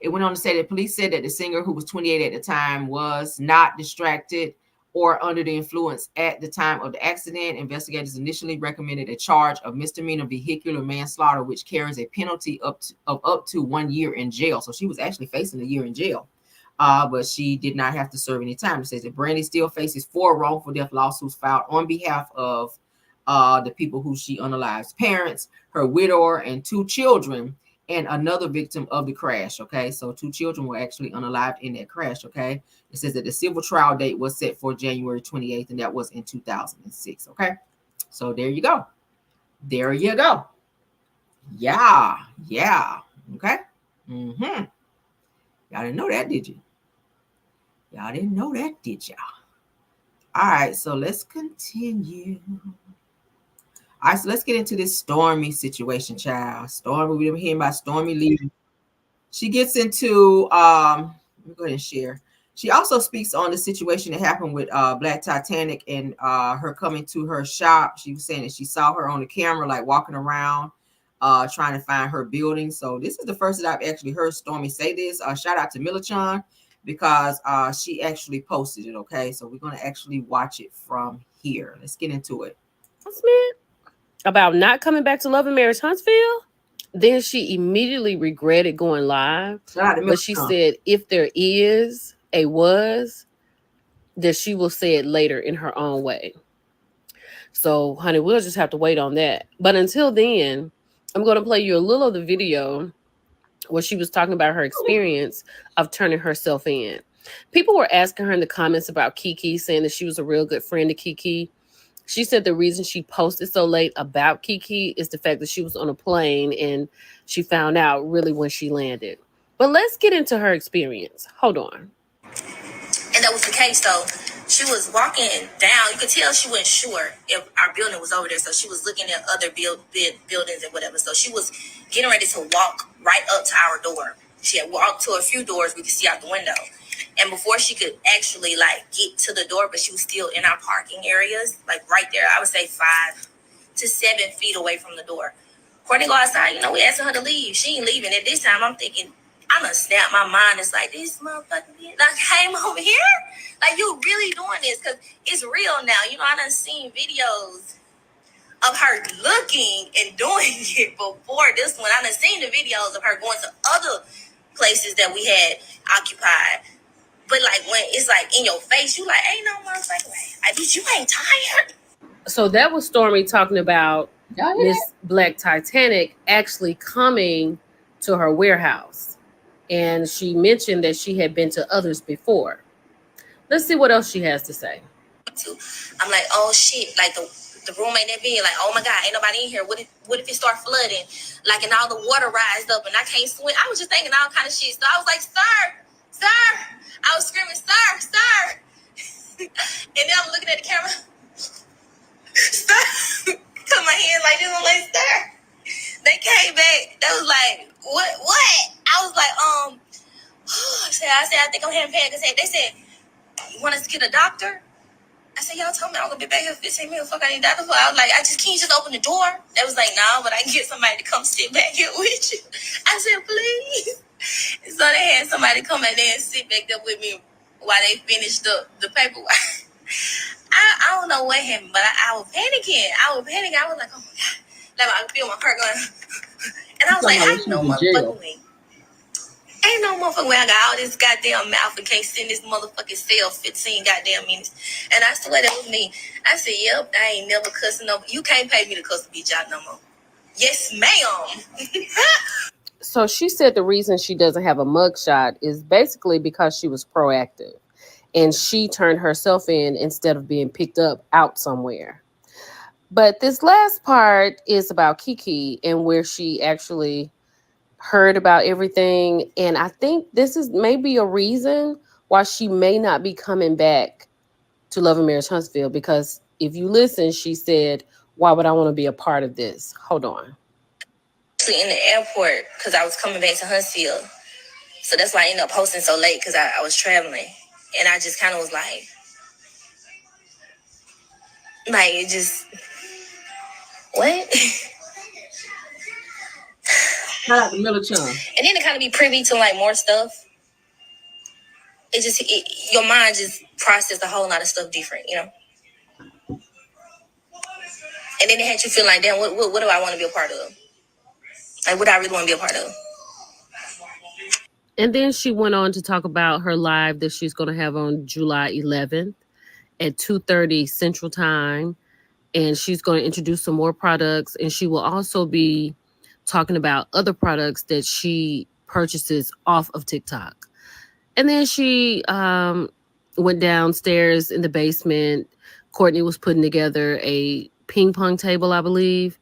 It went on to say that police said that the singer, who was 28 at the time, was not distracted or under the influence at the time of the accident. Investigators initially recommended a charge of misdemeanor vehicular manslaughter, which carries a penalty of up to 1 year in jail. So she was actually facing a year in jail, but she did not have to serve any time. It says that Brandy still faces 4 wrongful death lawsuits filed on behalf of the people who she unalived: parents, her widower, and 2 children, and another victim of the crash. Okay, so 2 children were actually unalived in that crash. Okay, it says that the civil trial date was set for January 28th, and that was in 2006. Okay, so there you go. There you go. Yeah. Okay. Y'all didn't know that, did you? Y'all didn't know that, did y'all? All right, so let's continue. All right, so let's get into this Stormy situation, child. Stormy, we've been hearing about Stormy leaving. She gets into, let me go ahead and share. She also speaks on the situation that happened with Black Titanic and her coming to her shop. She was saying that she saw her on the camera, like walking around, trying to find her building. So this is the first that I've actually heard Stormy say this. Shout out to Millichan, because she actually posted it. Okay, so we're going to actually watch it from here. Let's get into it. About not coming back to Love and Marriage Huntsville. Then she immediately regretted going live. But she said if there is a was, that she will say it later in her own way. So, honey, we'll just have to wait on that. But until then, I'm going to play you a little of the video where she was talking about her experience of turning herself in. People were asking her in the comments about Keke, saying that she was a real good friend to Keke. She said the reason she posted so late about Keke is the fact that she was on a plane and she found out really when she landed. But let's get into her experience. Hold on. And that was the case, though. She was walking down. You could tell she wasn't sure if our building was over there. So she was looking at other buildings and whatever. So she was getting ready to walk right up to our door. She had walked to a few doors we could see out the window. And before she could actually like get to the door, but she was still in our parking areas, like right there, I would say 5 to 7 feet away from the door. Courtney go outside, we asking her to leave. She ain't leaving. At this time, I'm thinking, I'm gonna snap my mind. It's like, this motherfucking bitch like came over here? Like, you really doing this? Because it's real now. I done seen videos of her looking and doing it before this one. I done seen the videos of her going to other places that we had occupied. But like when it's like in your face, you like, ain't no motherfucking way. Like, bitch, you ain't tired. So that was Stormy talking about Miss Black Titanic actually coming to her warehouse. And she mentioned that she had been to others before. Let's see what else she has to say. I'm like, oh shit, like the room ain't that big. Like, oh my God, ain't nobody in here. What if it start flooding? Like, and all the water rised up and I can't swim. I was just thinking all kind of shit. So I was like, sir. I was screaming, sir. And then I'm looking at the camera. Sir. Cut my hand like this. I'm like, sir. They came back. They was like, what? I was like, I said, I think I'm having panic attack. They said, you want us to get a doctor? I said, y'all told me I'm gonna be back here 15 minutes. Fuck, I need a doctor for. I was like, can you just open the door? They was like, no, but I can get somebody to come sit back here with you. I said, please. So they had somebody come in there and sit back there with me while they finished the paperwork. I don't know what happened, but I was panicking. I was like, oh my God. Like I feel my heart going. And I was like, I know motherfucking way. Ain't no motherfucking way I got all this goddamn mouth and can't send this motherfucking cell 15 goddamn minutes. And I swear that was me. I said, yep, I ain't never cussing no. You can't pay me to cuss a bitch out no more. Yes, ma'am. So she said the reason she doesn't have a mugshot is basically because she was proactive and she turned herself in instead of being picked up out somewhere. But this last part is about Keke and where she actually heard about everything. And I think this is maybe a reason why she may not be coming back to Love and Marriage Huntsville, because if you listen, she said, why would I want to be a part of this? Hold on. In the airport, because I was coming back to Huntsville. So that's why I ended up posting so late, because I was traveling. And I just kind of was like it just, what? Shout out to Miller Chun. And then to kind of be privy to like more stuff, your mind just processed a whole lot of stuff different, you know? And then it had you feel like, damn, what do I want to be a part of? Like, what do I really want to be a part of? And then she went on to talk about her live that she's going to have on July 11th at 2:30 Central Time. And she's going to introduce some more products. And she will also be talking about other products that she purchases off of TikTok. And then she went downstairs in the basement. Courtney was putting together a ping pong table, I believe.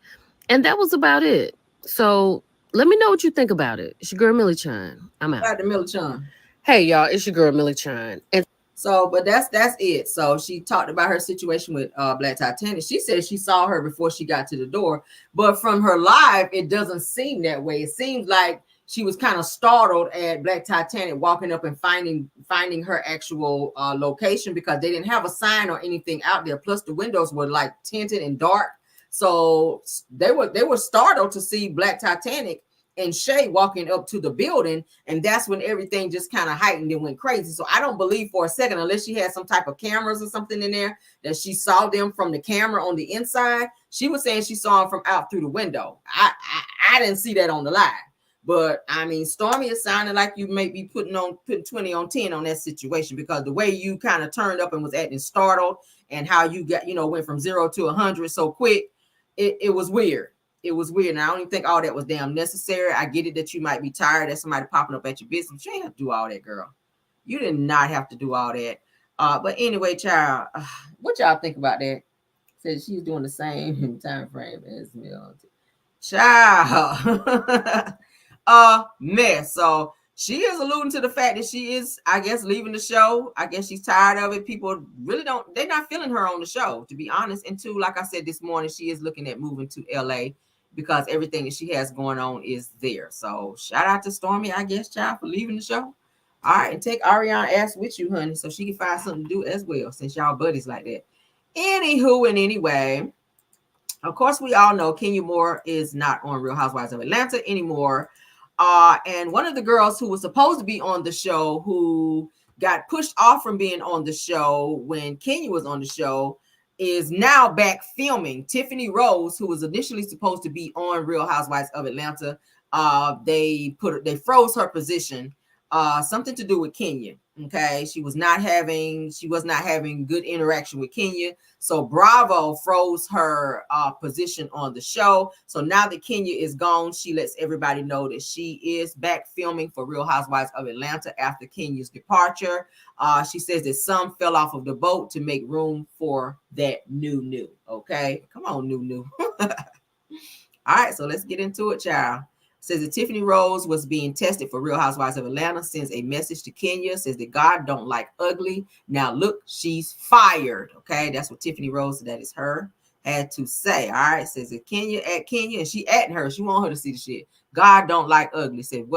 And that was about it. So let me know what you think about it. It's your girl, Millie Chun. I'm out. Shout out to Miller Chun. Hey, y'all. It's your girl, Millie Chun. And so, but that's it. So she talked about her situation with Black Titanic. She said she saw her before she got to the door. But from her live, it doesn't seem that way. It seems like she was kind of startled at Black Titanic walking up and finding her actual location, because they didn't have a sign or anything out there. Plus the windows were like tinted and dark. So they were startled to see Black Titanic and Shay walking up to the building, and that's when everything just kind of heightened and went crazy. So I don't believe for a second, unless she had some type of cameras or something in there, that she saw them from the camera on the inside. She was saying she saw them from out through the window. I didn't see that on the live. But I mean, Stormy, it sounded like you may be putting 20 on 10 on that situation, because the way you kind of turned up and was acting startled, and how you got, went from 0 to 100 so quick, it was weird. It was weird. And I don't even think all that was damn necessary. I get it that you might be tired of somebody popping up at your business. You ain't have to do all that, girl. You did not have to do all that. But anyway, child, what y'all think about that? Said she's doing the same time frame as me. Child. Mess. So she is alluding to the fact that she is, I guess, leaving the show. I guess she's tired of it. People really they're not feeling her on the show, to be honest. And two, like I said this morning, she is looking at moving to LA, because everything that she has going on is there. So shout out to Stormy, I guess, child, for leaving the show. All right, and take Ariana ass with you, honey, so she can find something to do as well, since y'all buddies like that. Anywho, and anyway, of course, we all know Kenya Moore is not on Real Housewives of Atlanta anymore. And one of the girls who was supposed to be on the show, who got pushed off from being on the show when Kenya was on the show, is now back filming. Tiffany Rose, who was initially supposed to be on Real Housewives of Atlanta, they froze her position. Something to do with Kenya. Okay, she was not having good interaction with Kenya, so Bravo froze her position on the show. So now that Kenya is gone, she lets everybody know that she is back filming for Real Housewives of Atlanta after Kenya's departure. She says that some fell off of the boat to make room for that new. Okay, come on, new. All right, so let's get into it, child. Says that Tiffany Rose was being tested for Real Housewives of Atlanta, sends a message to Kenya, says that God don't like ugly. Now look, she's fired. Okay, that's what Tiffany Rose, that is her, had to say. All right, says that Kenya, and she atting her. She want her to see the shit. God don't like ugly. Said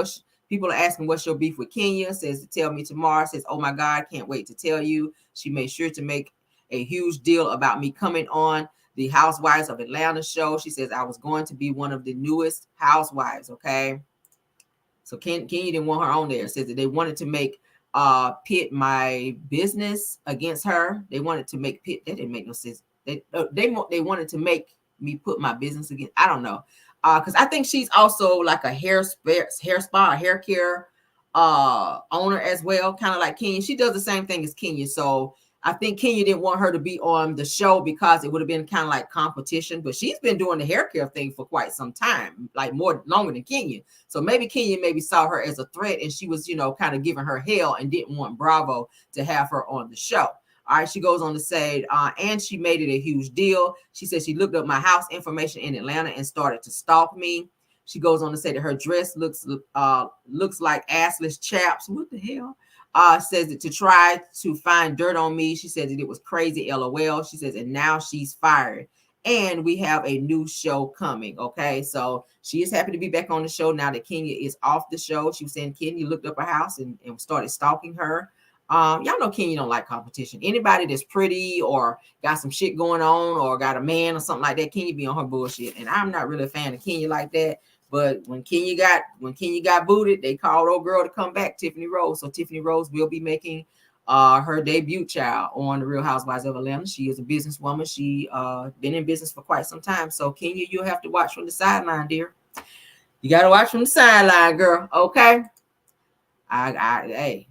people are asking what's your beef with Kenya. Says to tell me tomorrow. Says, oh my God, can't wait to tell you. She made sure to make a huge deal about me coming on the Housewives of Atlanta show. She says I was going to be one of the newest housewives. Okay, so Kenya didn't want her on there. Says that they wanted to make pit my business against her. They wanted to make pit. That didn't make no sense. They wanted to make me put my business against. I don't know. Because I think she's also like a hair spa, hair care owner as well, kind of like Kenya. She does the same thing as Kenya. So I think Kenya didn't want her to be on the show because it would have been kind of like competition. But she's been doing the hair care thing for quite some time, like longer than Kenya. So maybe Kenya saw her as a threat, and she was, kind of giving her hell and didn't want Bravo to have her on the show. All right, she goes on to say, and she made it a huge deal. She said she looked up my house information in Atlanta and started to stalk me. She goes on to say that her dress looks like assless chaps. What the hell? Says that to try to find dirt on me. She says that it was crazy, LOL. She says, and now she's fired. And we have a new show coming. Okay, so she is happy to be back on the show now that Kenya is off the show. She was saying Kenya looked up her house and started stalking her. Y'all know Kenya don't like competition. Anybody that's pretty or got some shit going on or got a man or something like that, Kenya be on her bullshit. And I'm not really a fan of Kenya like that. But when Kenya got booted, they called old girl to come back, Tiffany Rose. So Tiffany Rose will be making her debut, child, on the Real Housewives of Atlanta. She is a businesswoman. She been in business for quite some time. So Kenya, you'll have to watch from the sideline, dear. You got to watch from the sideline, girl. Okay. Hey.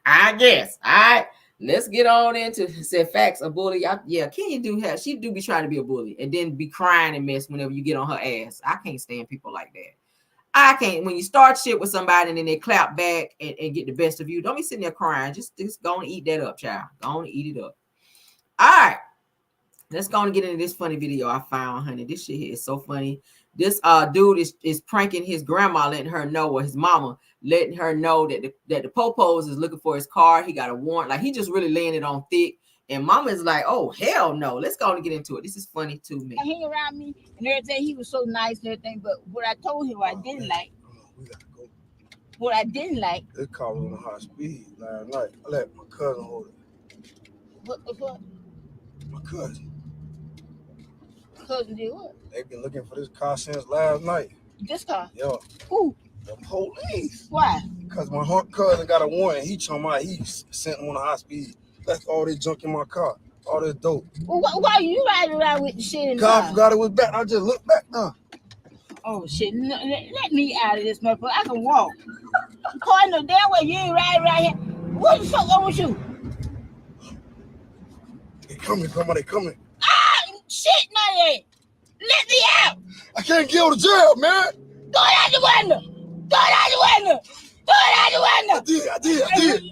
I guess. All right. Let's get on into said facts a bully. Yeah, Kenya she do be trying to be a bully and then be crying and mess whenever you get on her ass. I can't stand people like that. I can't. When you start shit with somebody and then they clap back and get the best of you, don't be sitting there crying. Just go and eat that up, child. Go and eat it up. All right. Let's go and get into this funny video I found, honey. This shit here is so funny. This dude is pranking his grandma, letting her know, or his mama, letting her know that the Popos is looking for his car. He got a warrant. Like, he just really laying it on thick. And mama is like, oh, hell no. Let's go and get into it. This is funny to me. Hang around me and everything. He was so nice and everything. But what I told him I didn't like. What I didn't like. This car was on high speed last night. I let my cousin hold it. What? My cousin. Cousin did what? They've been looking for this car since last night. This car? Yeah. Who? The police. Why? Because my cousin got a warrant. He told me he sent him on a high speed. That's all this junk in my car. All this dope. Well, why you riding around with the shit in the car? car? I forgot it was back. I just looked back now. Oh, shit. No, let me out of this motherfucker. I can walk. Calling no damn way you ain't riding right here. What the fuck wrong with you? They coming, Grandma. They coming. Shit, no, they ain't. Let me out. I can't get out of jail, man. Throw it out the window. Throw it out the window. Throw it out the window. I did.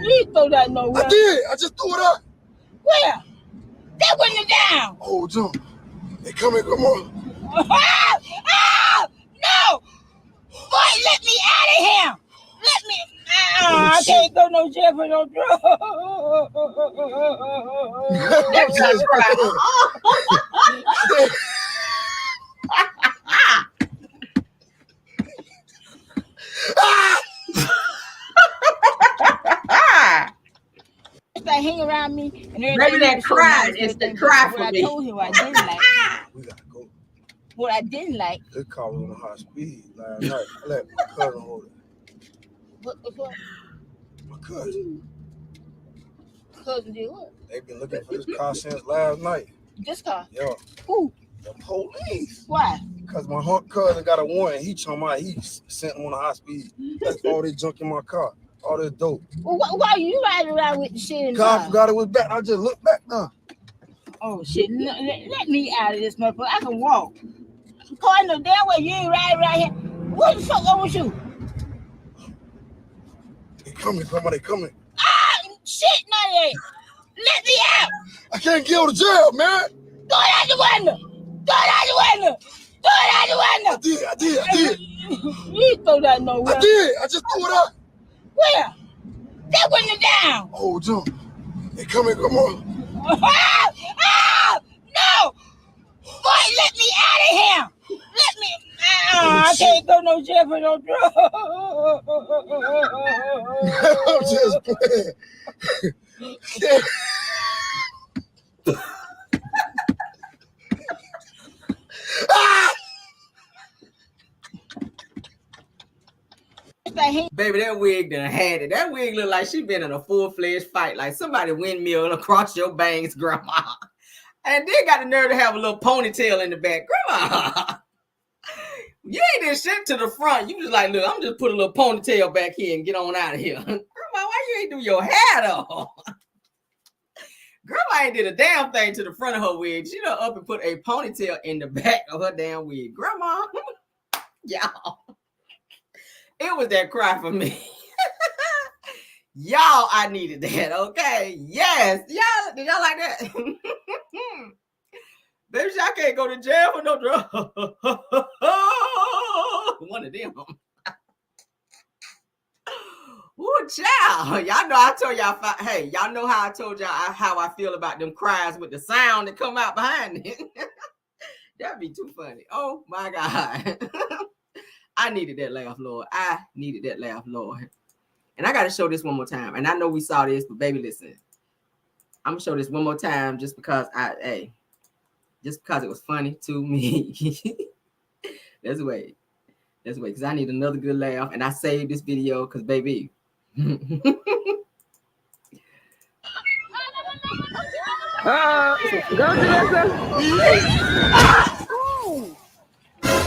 You throw that nowhere. I did. I just threw it out. Where? That window down. Oh, jump. They coming, Grandma. No. Boy, let me out of here. Let me. I can't go no jail for no drugs. That's just right. They hang around me and maybe that crying is the cry for me. I told him I didn't like. We gotta go. What I didn't like. This car was on high speed last night. I let my cousin hold it. What? My cousin. Cousin did what? They've been looking for this car since last night. This car? Yeah. Who? The police. Why? Because my cousin got a warrant. He told me he sent him on a high speed. That's all this junk in my car. All this dope. Well, why you riding around with the shit in the car? car? I forgot it was back. I just looked back now. Oh, shit. No, let me out of this motherfucker. I can walk. Calling no damn way you ain't riding right here. What the fuck wrong with you? They coming, Grandma. They coming. Shit, no, they ain't. Let me out. I can't get out of jail, man. Throw it out the window. Throw it out the window. Throw it out the window. I did. You throw that nowhere. I did. I just threw it out. Where? That window down. Oh, jump. They coming, Grandma. No. Boy, let me out of here. Let me. I can't go no jail for no drugs. I'm just playing. say he. Baby, that wig done had it. That wig look like she been in a full-fledged fight. Like somebody windmill across your bangs, grandma. And then got the nerve to have a little ponytail in the back. Grandma, you ain't did shit to the front. You just like, look, I'm just put a little ponytail back here and get on out of here. Grandma, why you ain't do your hair though? Grandma ain't did a damn thing to the front of her wig. She done up and put a ponytail in the back of her damn wig. Grandma, y'all, it was that cry for me. Y'all, I needed that, okay? Yes, y'all, did y'all like that? Baby, I can't go to jail for no drug. One of them. Ooh, child. Y'all know I told y'all, hey, y'all know how I told y'all how I feel about them cries with the sound that come out behind it. That'd be too funny. Oh, my God. I needed that laugh, Lord. I needed that laugh, Lord. And I got to show this one more time. And I know we saw this, but baby, listen. I'm going to show this one more time just because just because it was funny to me. That's the way. That's the way. Because I need another good laugh. And I saved this video because, baby. Go to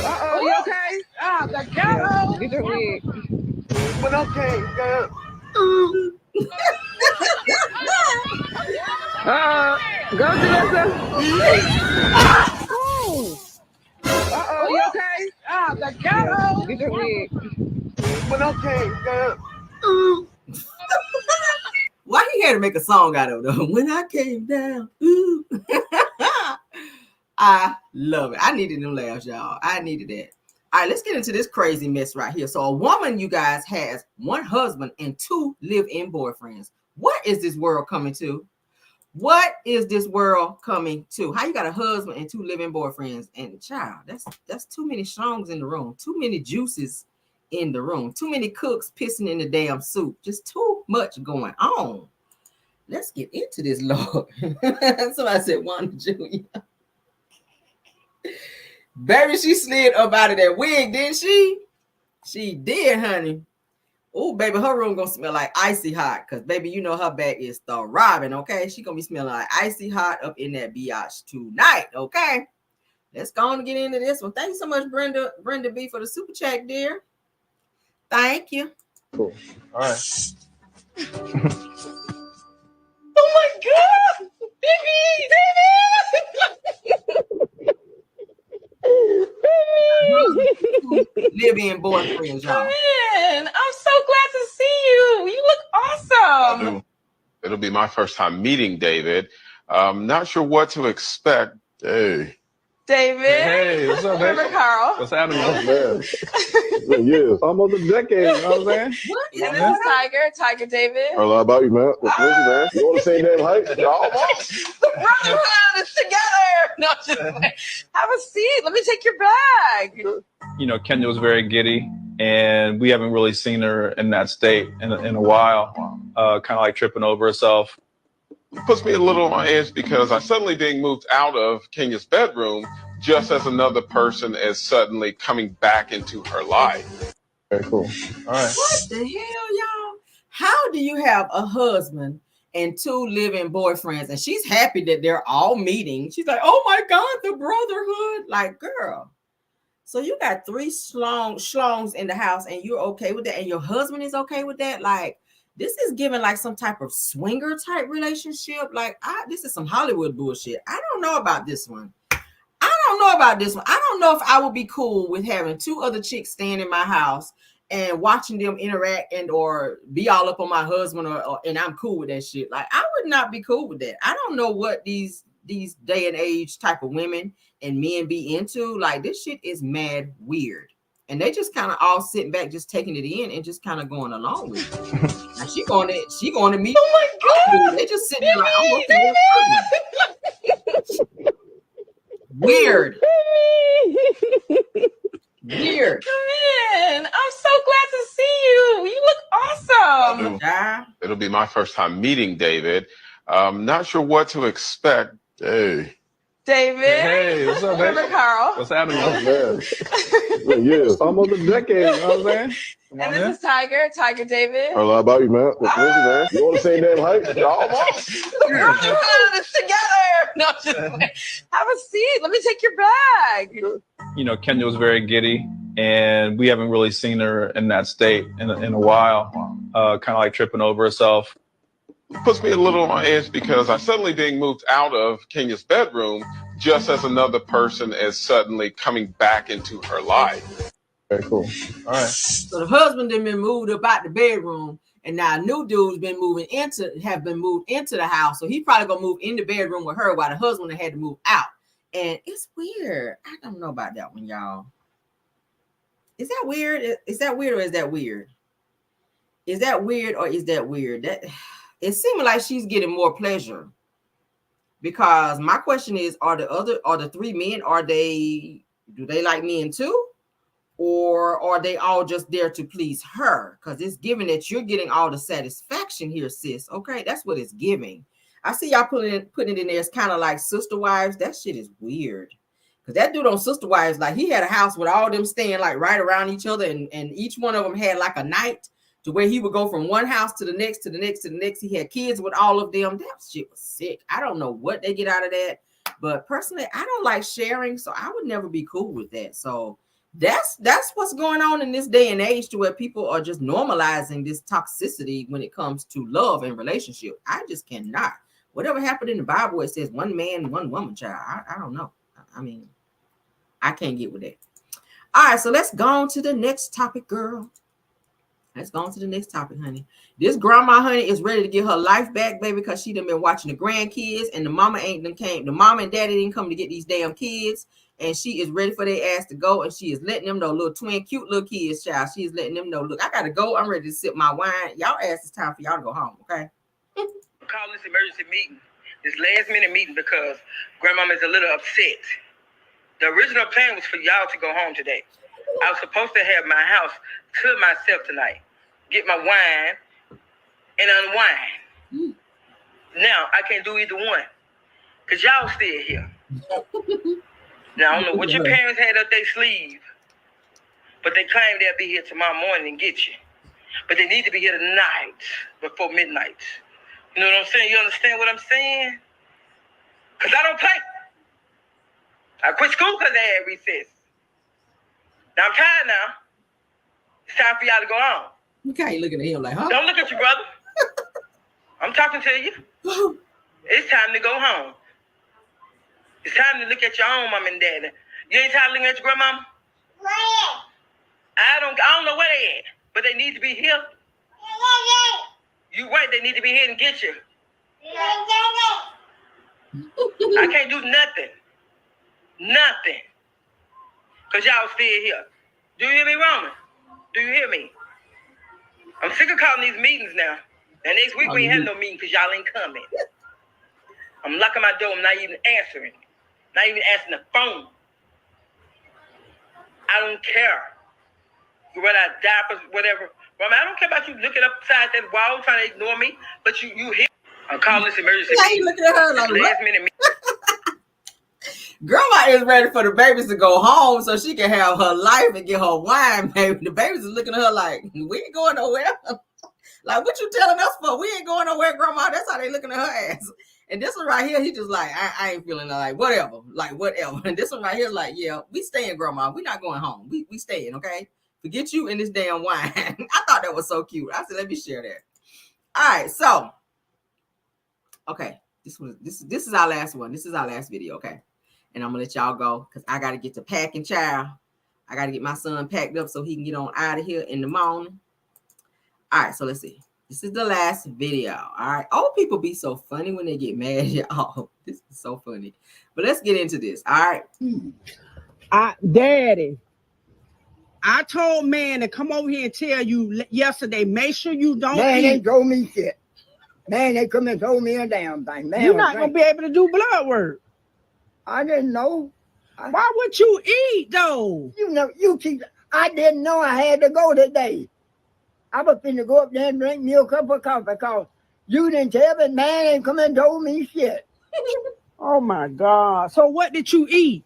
Uh-oh, you okay? Ah, the ghetto. Get your wig. But okay, girl. Go to Uh-oh, you okay? Ah, the ghetto. Get your wig. But okay, girl. Why he had to make a song out of it though? When I came down. Ooh. I love it. I needed them laughs, y'all. I needed that. All right, let's get into this crazy mess right here. So a woman, you guys, has one husband and 2 live-in boyfriends. What is this world coming to? What is this world coming to? How you got a husband and 2 live-in boyfriends? And child, that's too many songs in the room. Too many juices in the room. Too many cooks pissing in the damn soup. Just too much going on. Let's get into this, Lord. Somebody said Wanda Jr. Baby, she slid up out of that wig, didn't she? She did, honey. Oh, baby, her room gonna smell like icy hot. Because, baby, you know her back is throbbing, okay? She gonna be smelling like icy hot up in that biatch tonight, okay? Let's go on and get into this one. Thank you so much, Brenda B, for the super chat, dear. Thank you. Cool. All right. Oh my God, baby. Live-in boyfriends, y'all. Come in. I'm so glad to see you. You look awesome. It'll be my first time meeting David. Not sure what to expect. Hey. David. Hey, what's up, man? Remember Carl? What's happening, man? Yeah, almost a decade, you know what I'm saying? What? And this is Tiger David. A lot about you, man. What's man? You on the same damn height? Almost. The brotherhood is together. No, just have a seat. Let me take your bag. You know, Kenya was very giddy, and we haven't really seen her in that state in a while, kind of like tripping over herself. It puts me a little on edge because I suddenly being moved out of Kenya's bedroom just as another person is suddenly coming back into her life. Very cool. All right. What the hell, y'all? How do you have a husband and 2 live-in boyfriends? And she's happy that they're all meeting. She's like, oh my God, the brotherhood. Like, girl. So you got 3 schlongs in the house and you're okay with that? And your husband is okay with that? Like, this is giving like some type of swinger type relationship. Like, this is some Hollywood bullshit. I don't know about this one. I don't know if I would be cool with having 2 other chicks staying in my house and watching them interact and or be all up on my husband and I'm cool with that shit. Like, I would not be cool with that. I don't know what these day and age type of women and men be into. Like, this shit is mad weird. And they just kind of all sitting back, just taking it in and just kind of going along with it. Now she going to meet. Oh my God. They just sitting there like, I'm okay. Weird. Weird. Come in. I'm so glad to see you. You look awesome. It'll be my first time meeting David. Not sure what to expect. Hey. David. Hey, what's up, babe? Carl. What's happening? Oh, man. Yeah, it's almost a decade, you know what I'm saying? Come And on, this man. is Tiger David. I don't know about you, man. Listen, man. You on the same damn height? Almost. We're all in this together. No, just have a seat. Let me take your bag. You know, Kenya was very giddy, and we haven't really seen her in that state in a while. Kind of like tripping over herself. Puts me a little on edge because I suddenly being moved out of Kenya's bedroom just as another person is suddenly coming back into her life. Okay, cool. All right. So the husband then been moved up out the bedroom, and now a new dude's been moved into the house. So he probably gonna move in the bedroom with her while the husband had to move out. And it's weird. I don't know about that one, y'all. Is that weird? Is that weird or is that weird? Is that weird or is that weird? That it seems like she's getting more pleasure. Because my question is, are the three men, do they like men too? Or are they all just there to please her? Because it's giving that you're getting all the satisfaction here, sis. Okay, that's what it's giving. I see y'all putting it in there. It's kind of like Sister Wives. That shit is weird. Because that dude on Sister Wives, like he had a house with all them staying like right around each other, and each one of them had like a night to where he would go from one house to the next, to the next, to the next. He had kids with all of them. That shit was sick. I don't know what they get out of that. But personally, I don't like sharing, so I would never be cool with that. So that's what's going on in this day and age, to where people are just normalizing this toxicity when it comes to love and relationship. I just cannot. Whatever happened in the Bible, it says one man, one woman, child. I don't know. I mean, I can't get with that. All right, so let's go on to the next topic, girl. Let's go on to the next topic, honey. This grandma, honey, is ready to get her life back, baby, because she done been watching the grandkids, and the mama and daddy didn't come to get these damn kids, and she is ready for their ass to go, and she is letting them know, little twin, cute little kids, child. She is letting them know, look, I gotta go. I'm ready to sip my wine. Y'all ass, it's time for y'all to go home, okay? Call this emergency meeting, this last minute meeting, because grandmama is a little upset. The original plan was for y'all to go home today. I was supposed to have my house to myself tonight, get my wine and unwind. Now I can't do either one, because y'all still here. Now I don't know what your parents had up their sleeve, but they claim they'll be here tomorrow morning and get you. But they need to be here tonight before midnight. You know what I'm saying? You understand what I'm saying? Because I don't play. I quit school because they had recess. Now I'm tired now. It's time for y'all to go on. You can't look at him like, huh? Don't look at your brother. I'm talking to you. It's time to go home. It's time to look at your own mom and dad. You ain't tired of looking at your grandmama? I don't know where they at, but they need to be here. You right, they need to be here and get you. I can't do nothing. Nothing. Because y'all still here. Do you hear me, Roman? Do you hear me? I'm sick of calling these meetings now. And next week we ain't having no meeting because y'all ain't coming. I'm locking my door. I'm not even answering. Not even answering the phone. I don't care. You run out of diapers, whatever. Roman, I don't care about you looking upside that wall trying to ignore me, but you here. I'm calling this emergency Yeah, meeting. you looking at her like, Last what? minute meeting. Grandma is ready for the babies to go home so she can have her life and get her wine, baby. The babies is looking at her like, we ain't going nowhere. Like, what you telling us for? We ain't going nowhere, Grandma. That's how they looking at her ass. And this one right here, he just like, I ain't feeling like whatever. Like, whatever. And this one right here, like, yeah, we staying, Grandma. We not going home. We staying, okay? Forget you and this damn wine. I thought that was so cute. I said, let me share that. All right, so, okay. This is our last one. This is our last video, okay? And I'm gonna let y'all go because I gotta get to packing, child. I gotta get my son packed up so he can get on out of here in the morning. All right, so let's see. This is the last video. All right. Old people be so funny when they get mad, y'all. This is so funny. But let's get into this. All right. Daddy, I told man to come over here and tell you yesterday, make sure you don't Man, eat. they told me shit. Man, they come and told me a damn thing. Man, You're not gonna be able to do blood work. I didn't know. Why would you eat though? You know, I didn't know I had to go today. I was finna go up there and drink me a cup of coffee because you didn't tell me, man, ain't come and told me shit. Oh my God. So what did you eat?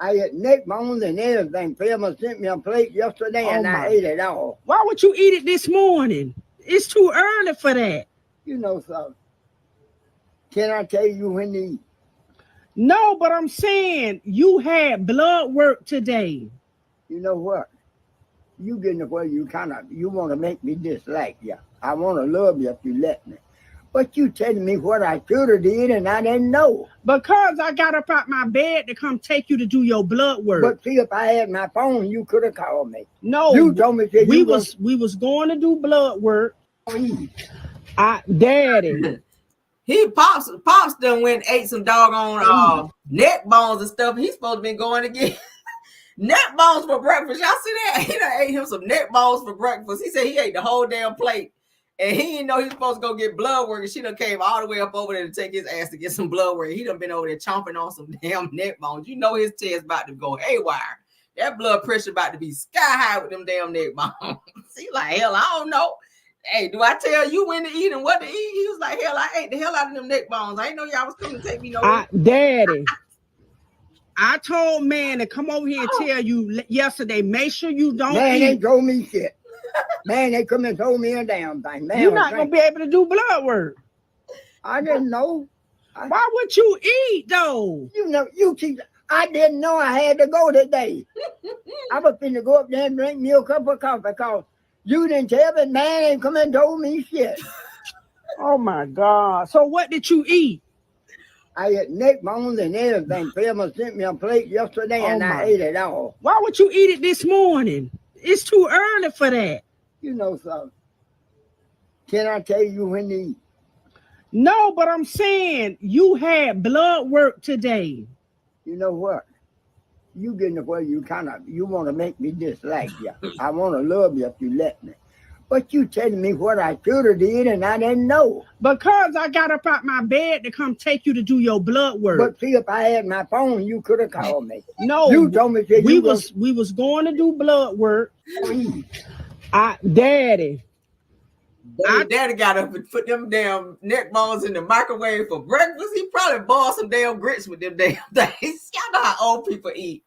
I ate neck bones and everything. Filma sent me a plate yesterday and I ate it all. Why would you eat it this morning? It's too early for that. You know something. Can I tell you when to eat? No, but I'm saying you had blood work today. You know what? You getting to where you want to make me dislike you. I want to love you if you let me. But you telling me what I should have did and I didn't know. Because I got up out my bed to come take you to do your blood work. But see, if I had my phone, you could have called me. No, you told me that we was going to do blood work. Daddy. Pops done went and ate some doggone neck bones and stuff. He's supposed to be going to get neck bones for breakfast. Y'all see that? He done ate him some neck bones for breakfast. He said he ate the whole damn plate. And he didn't know he was supposed to go get blood work. And she done came all the way up over there to take his ass to get some blood work. He done been over there chomping on some damn neck bones. You know his chest about to go haywire. That blood pressure about to be sky high with them damn neck bones. He like, hell, I don't know. Hey, do I tell you when to eat and what to eat? He was like, hell, I ate the hell out of them neck bones. I didn't know y'all was coming to take me nowhere. Daddy. I told man to come over here and tell you yesterday, make sure you don't man, eat. They told me shit. Man, they come and told me a damn thing. Man, You're not going to be able to do blood work. I didn't know. Why would you eat, though? You know, I didn't know I had to go today. I was finna go up there and drink me a cup of coffee because you didn't tell me, man, ain't come and told me shit. Oh, my God. So what did you eat? I ate neck bones and everything. Filma sent me a plate yesterday and I ate it all. Why would you eat it this morning? It's too early for that. You know something. Can I tell you when to eat? No, but I'm saying you had blood work today. You know what? You getting to where you want to make me dislike you. I want to love you if you let me. But you telling me what I should have did and I didn't know. Because I got up out my bed to come take you to do your blood work. But see, if I had my phone, you could have called me. No, you told me that we was going to do blood work. Daddy. Daddy got up and put them damn neck bones in the microwave for breakfast. He probably boiled some damn grits with them damn things. Y'all know how old people eat.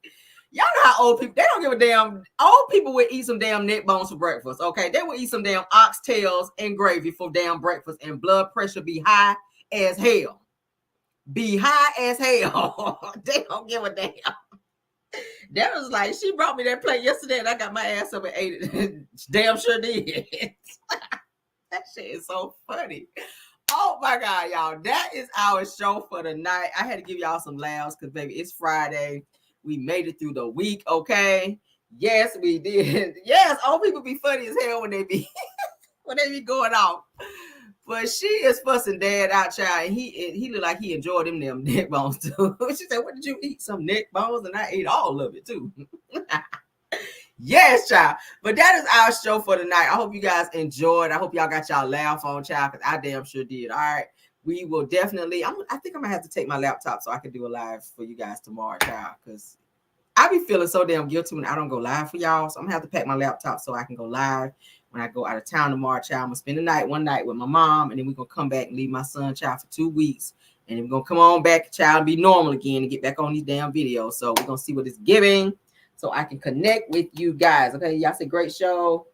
Y'all know how old people, they don't give a damn. Old people would eat some damn neck bones for breakfast, okay? They would eat some damn oxtails and gravy for damn breakfast, and blood pressure be high as hell. Be high as hell. They don't give a damn. That was like, she brought me that plate yesterday and I got my ass up and ate it. Damn sure did. That shit is so funny. Oh my God, y'all. That is our show for the night. I had to give y'all some laughs because, baby, it's Friday. We made it through the week, okay? Yes, we did. Yes, old people be funny as hell when they be going off. But she is fussing Dad out, child, and he looked like he enjoyed them neck bones too. She said, "What did you eat? Some neck bones?" And I ate all of it too. Yes, child. But that is our show for tonight. I hope you guys enjoyed. I hope y'all got y'all laugh on, child, because I damn sure did. All right. We will definitely, I think I'm going to have to take my laptop so I can do a live for you guys tomorrow, child, because I be feeling so damn guilty when I don't go live for y'all. So I'm going to have to pack my laptop so I can go live when I go out of town tomorrow, child. I'm going to spend one night with my mom, and then we're going to come back and leave my son, child, for 2 weeks. And then we're going to come on back, child, and be normal again and get back on these damn videos. So we're going to see what it's giving so I can connect with you guys. Okay, y'all say great show.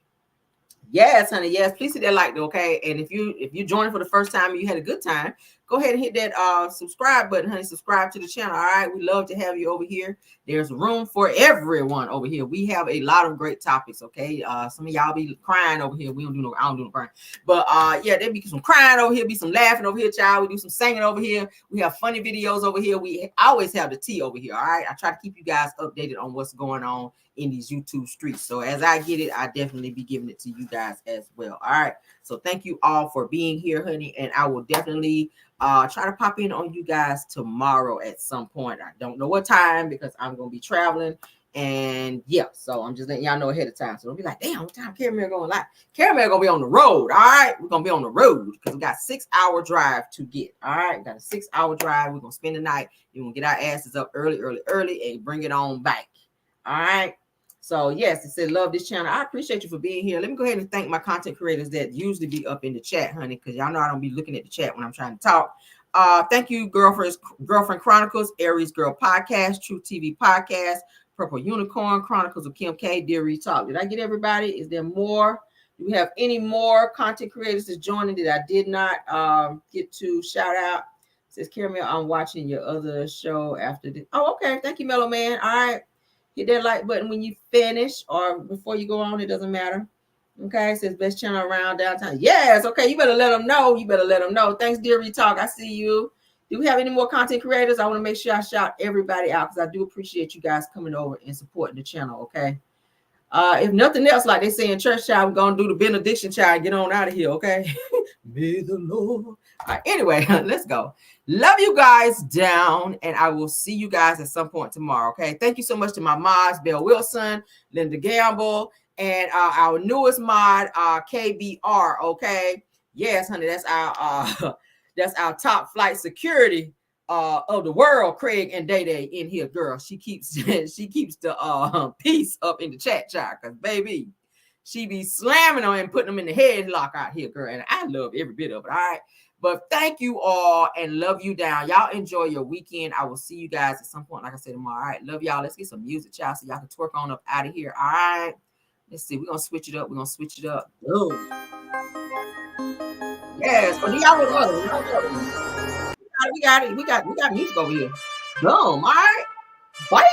Yes, honey. Yes, please hit that like, okay? And if you joined for the first time and you had a good time, go ahead and hit that subscribe button, honey. Subscribe to the channel. All right, we love to have you over here. There's room for everyone over here. We have a lot of great topics. Okay, some of y'all be crying over here. I don't do no crying, but yeah, there be some crying over here, be some laughing over here, child. We do some singing over here. We have funny videos over here. We always have the tea over here. All right, I try to keep you guys updated on what's going on in these YouTube streets. So as I get it, I definitely be giving it to you guys as well. All right. So thank you all for being here, honey. And I will definitely try to pop in on you guys tomorrow at some point. I don't know what time because I'm going to be traveling. And yeah, so I'm just letting y'all know ahead of time. So don't be like, damn, what time Caramel going live? Caramel going to be on the road. All right. We're going to be on the road because we got a 6-hour drive to get. All right. We got a 6-hour drive. We're going to spend the night. We're going to get our asses up early and bring it on back. All right. So yes, it said love this channel. I appreciate you for being here. Let me go ahead and thank my content creators that usually be up in the chat, honey, because y'all know I don't be looking at the chat when I'm trying to talk. Thank you, Girlfriend Chronicles, Aries Girl Podcast, True TV Podcast, Purple Unicorn, Chronicles of Kim K, Dear Reed Talk. Did I get everybody? Is there more? Do we have any more content creators that's joining that I did not get to shout out? It says, Caramel, I'm watching your other show after this. Oh, okay. Thank you, Mellow Man. All right. Hit that like button when you finish or before you go on. It doesn't matter. Okay. It says best channel around downtown. Yes. Okay. You better let them know. Thanks, Dear Reed Talk. I see you. Do we have any more content creators? I want to make sure I shout everybody out because I do appreciate you guys coming over and supporting the channel. Okay. If nothing else, like they say in church, child, we're gonna do the benediction, child, and get on out of here, okay? May the Lord. All right, anyway, let's go. Love you guys down, and I will see you guys at some point tomorrow. Okay. Thank you so much to my mods, Bill Wilson, Linda Gamble, and our newest mod, KBR. Okay. Yes, honey, that's our top flight security of the world, Craig and Day Day in here, girl. She keeps the peace up in the chat, because baby, she be slamming on and putting them in the headlock out here, girl. And I love every bit of it. All right. But thank you all and love you down. Y'all enjoy your weekend. I will see you guys at some point, like I said, tomorrow. All right. Love y'all. Let's get some music, child, so y'all can twerk on up out of here. All right. Let's see. We're gonna switch it up. Oh. Yes, but y'all with us. We got it. We got music over here. Boom. All right. Bye.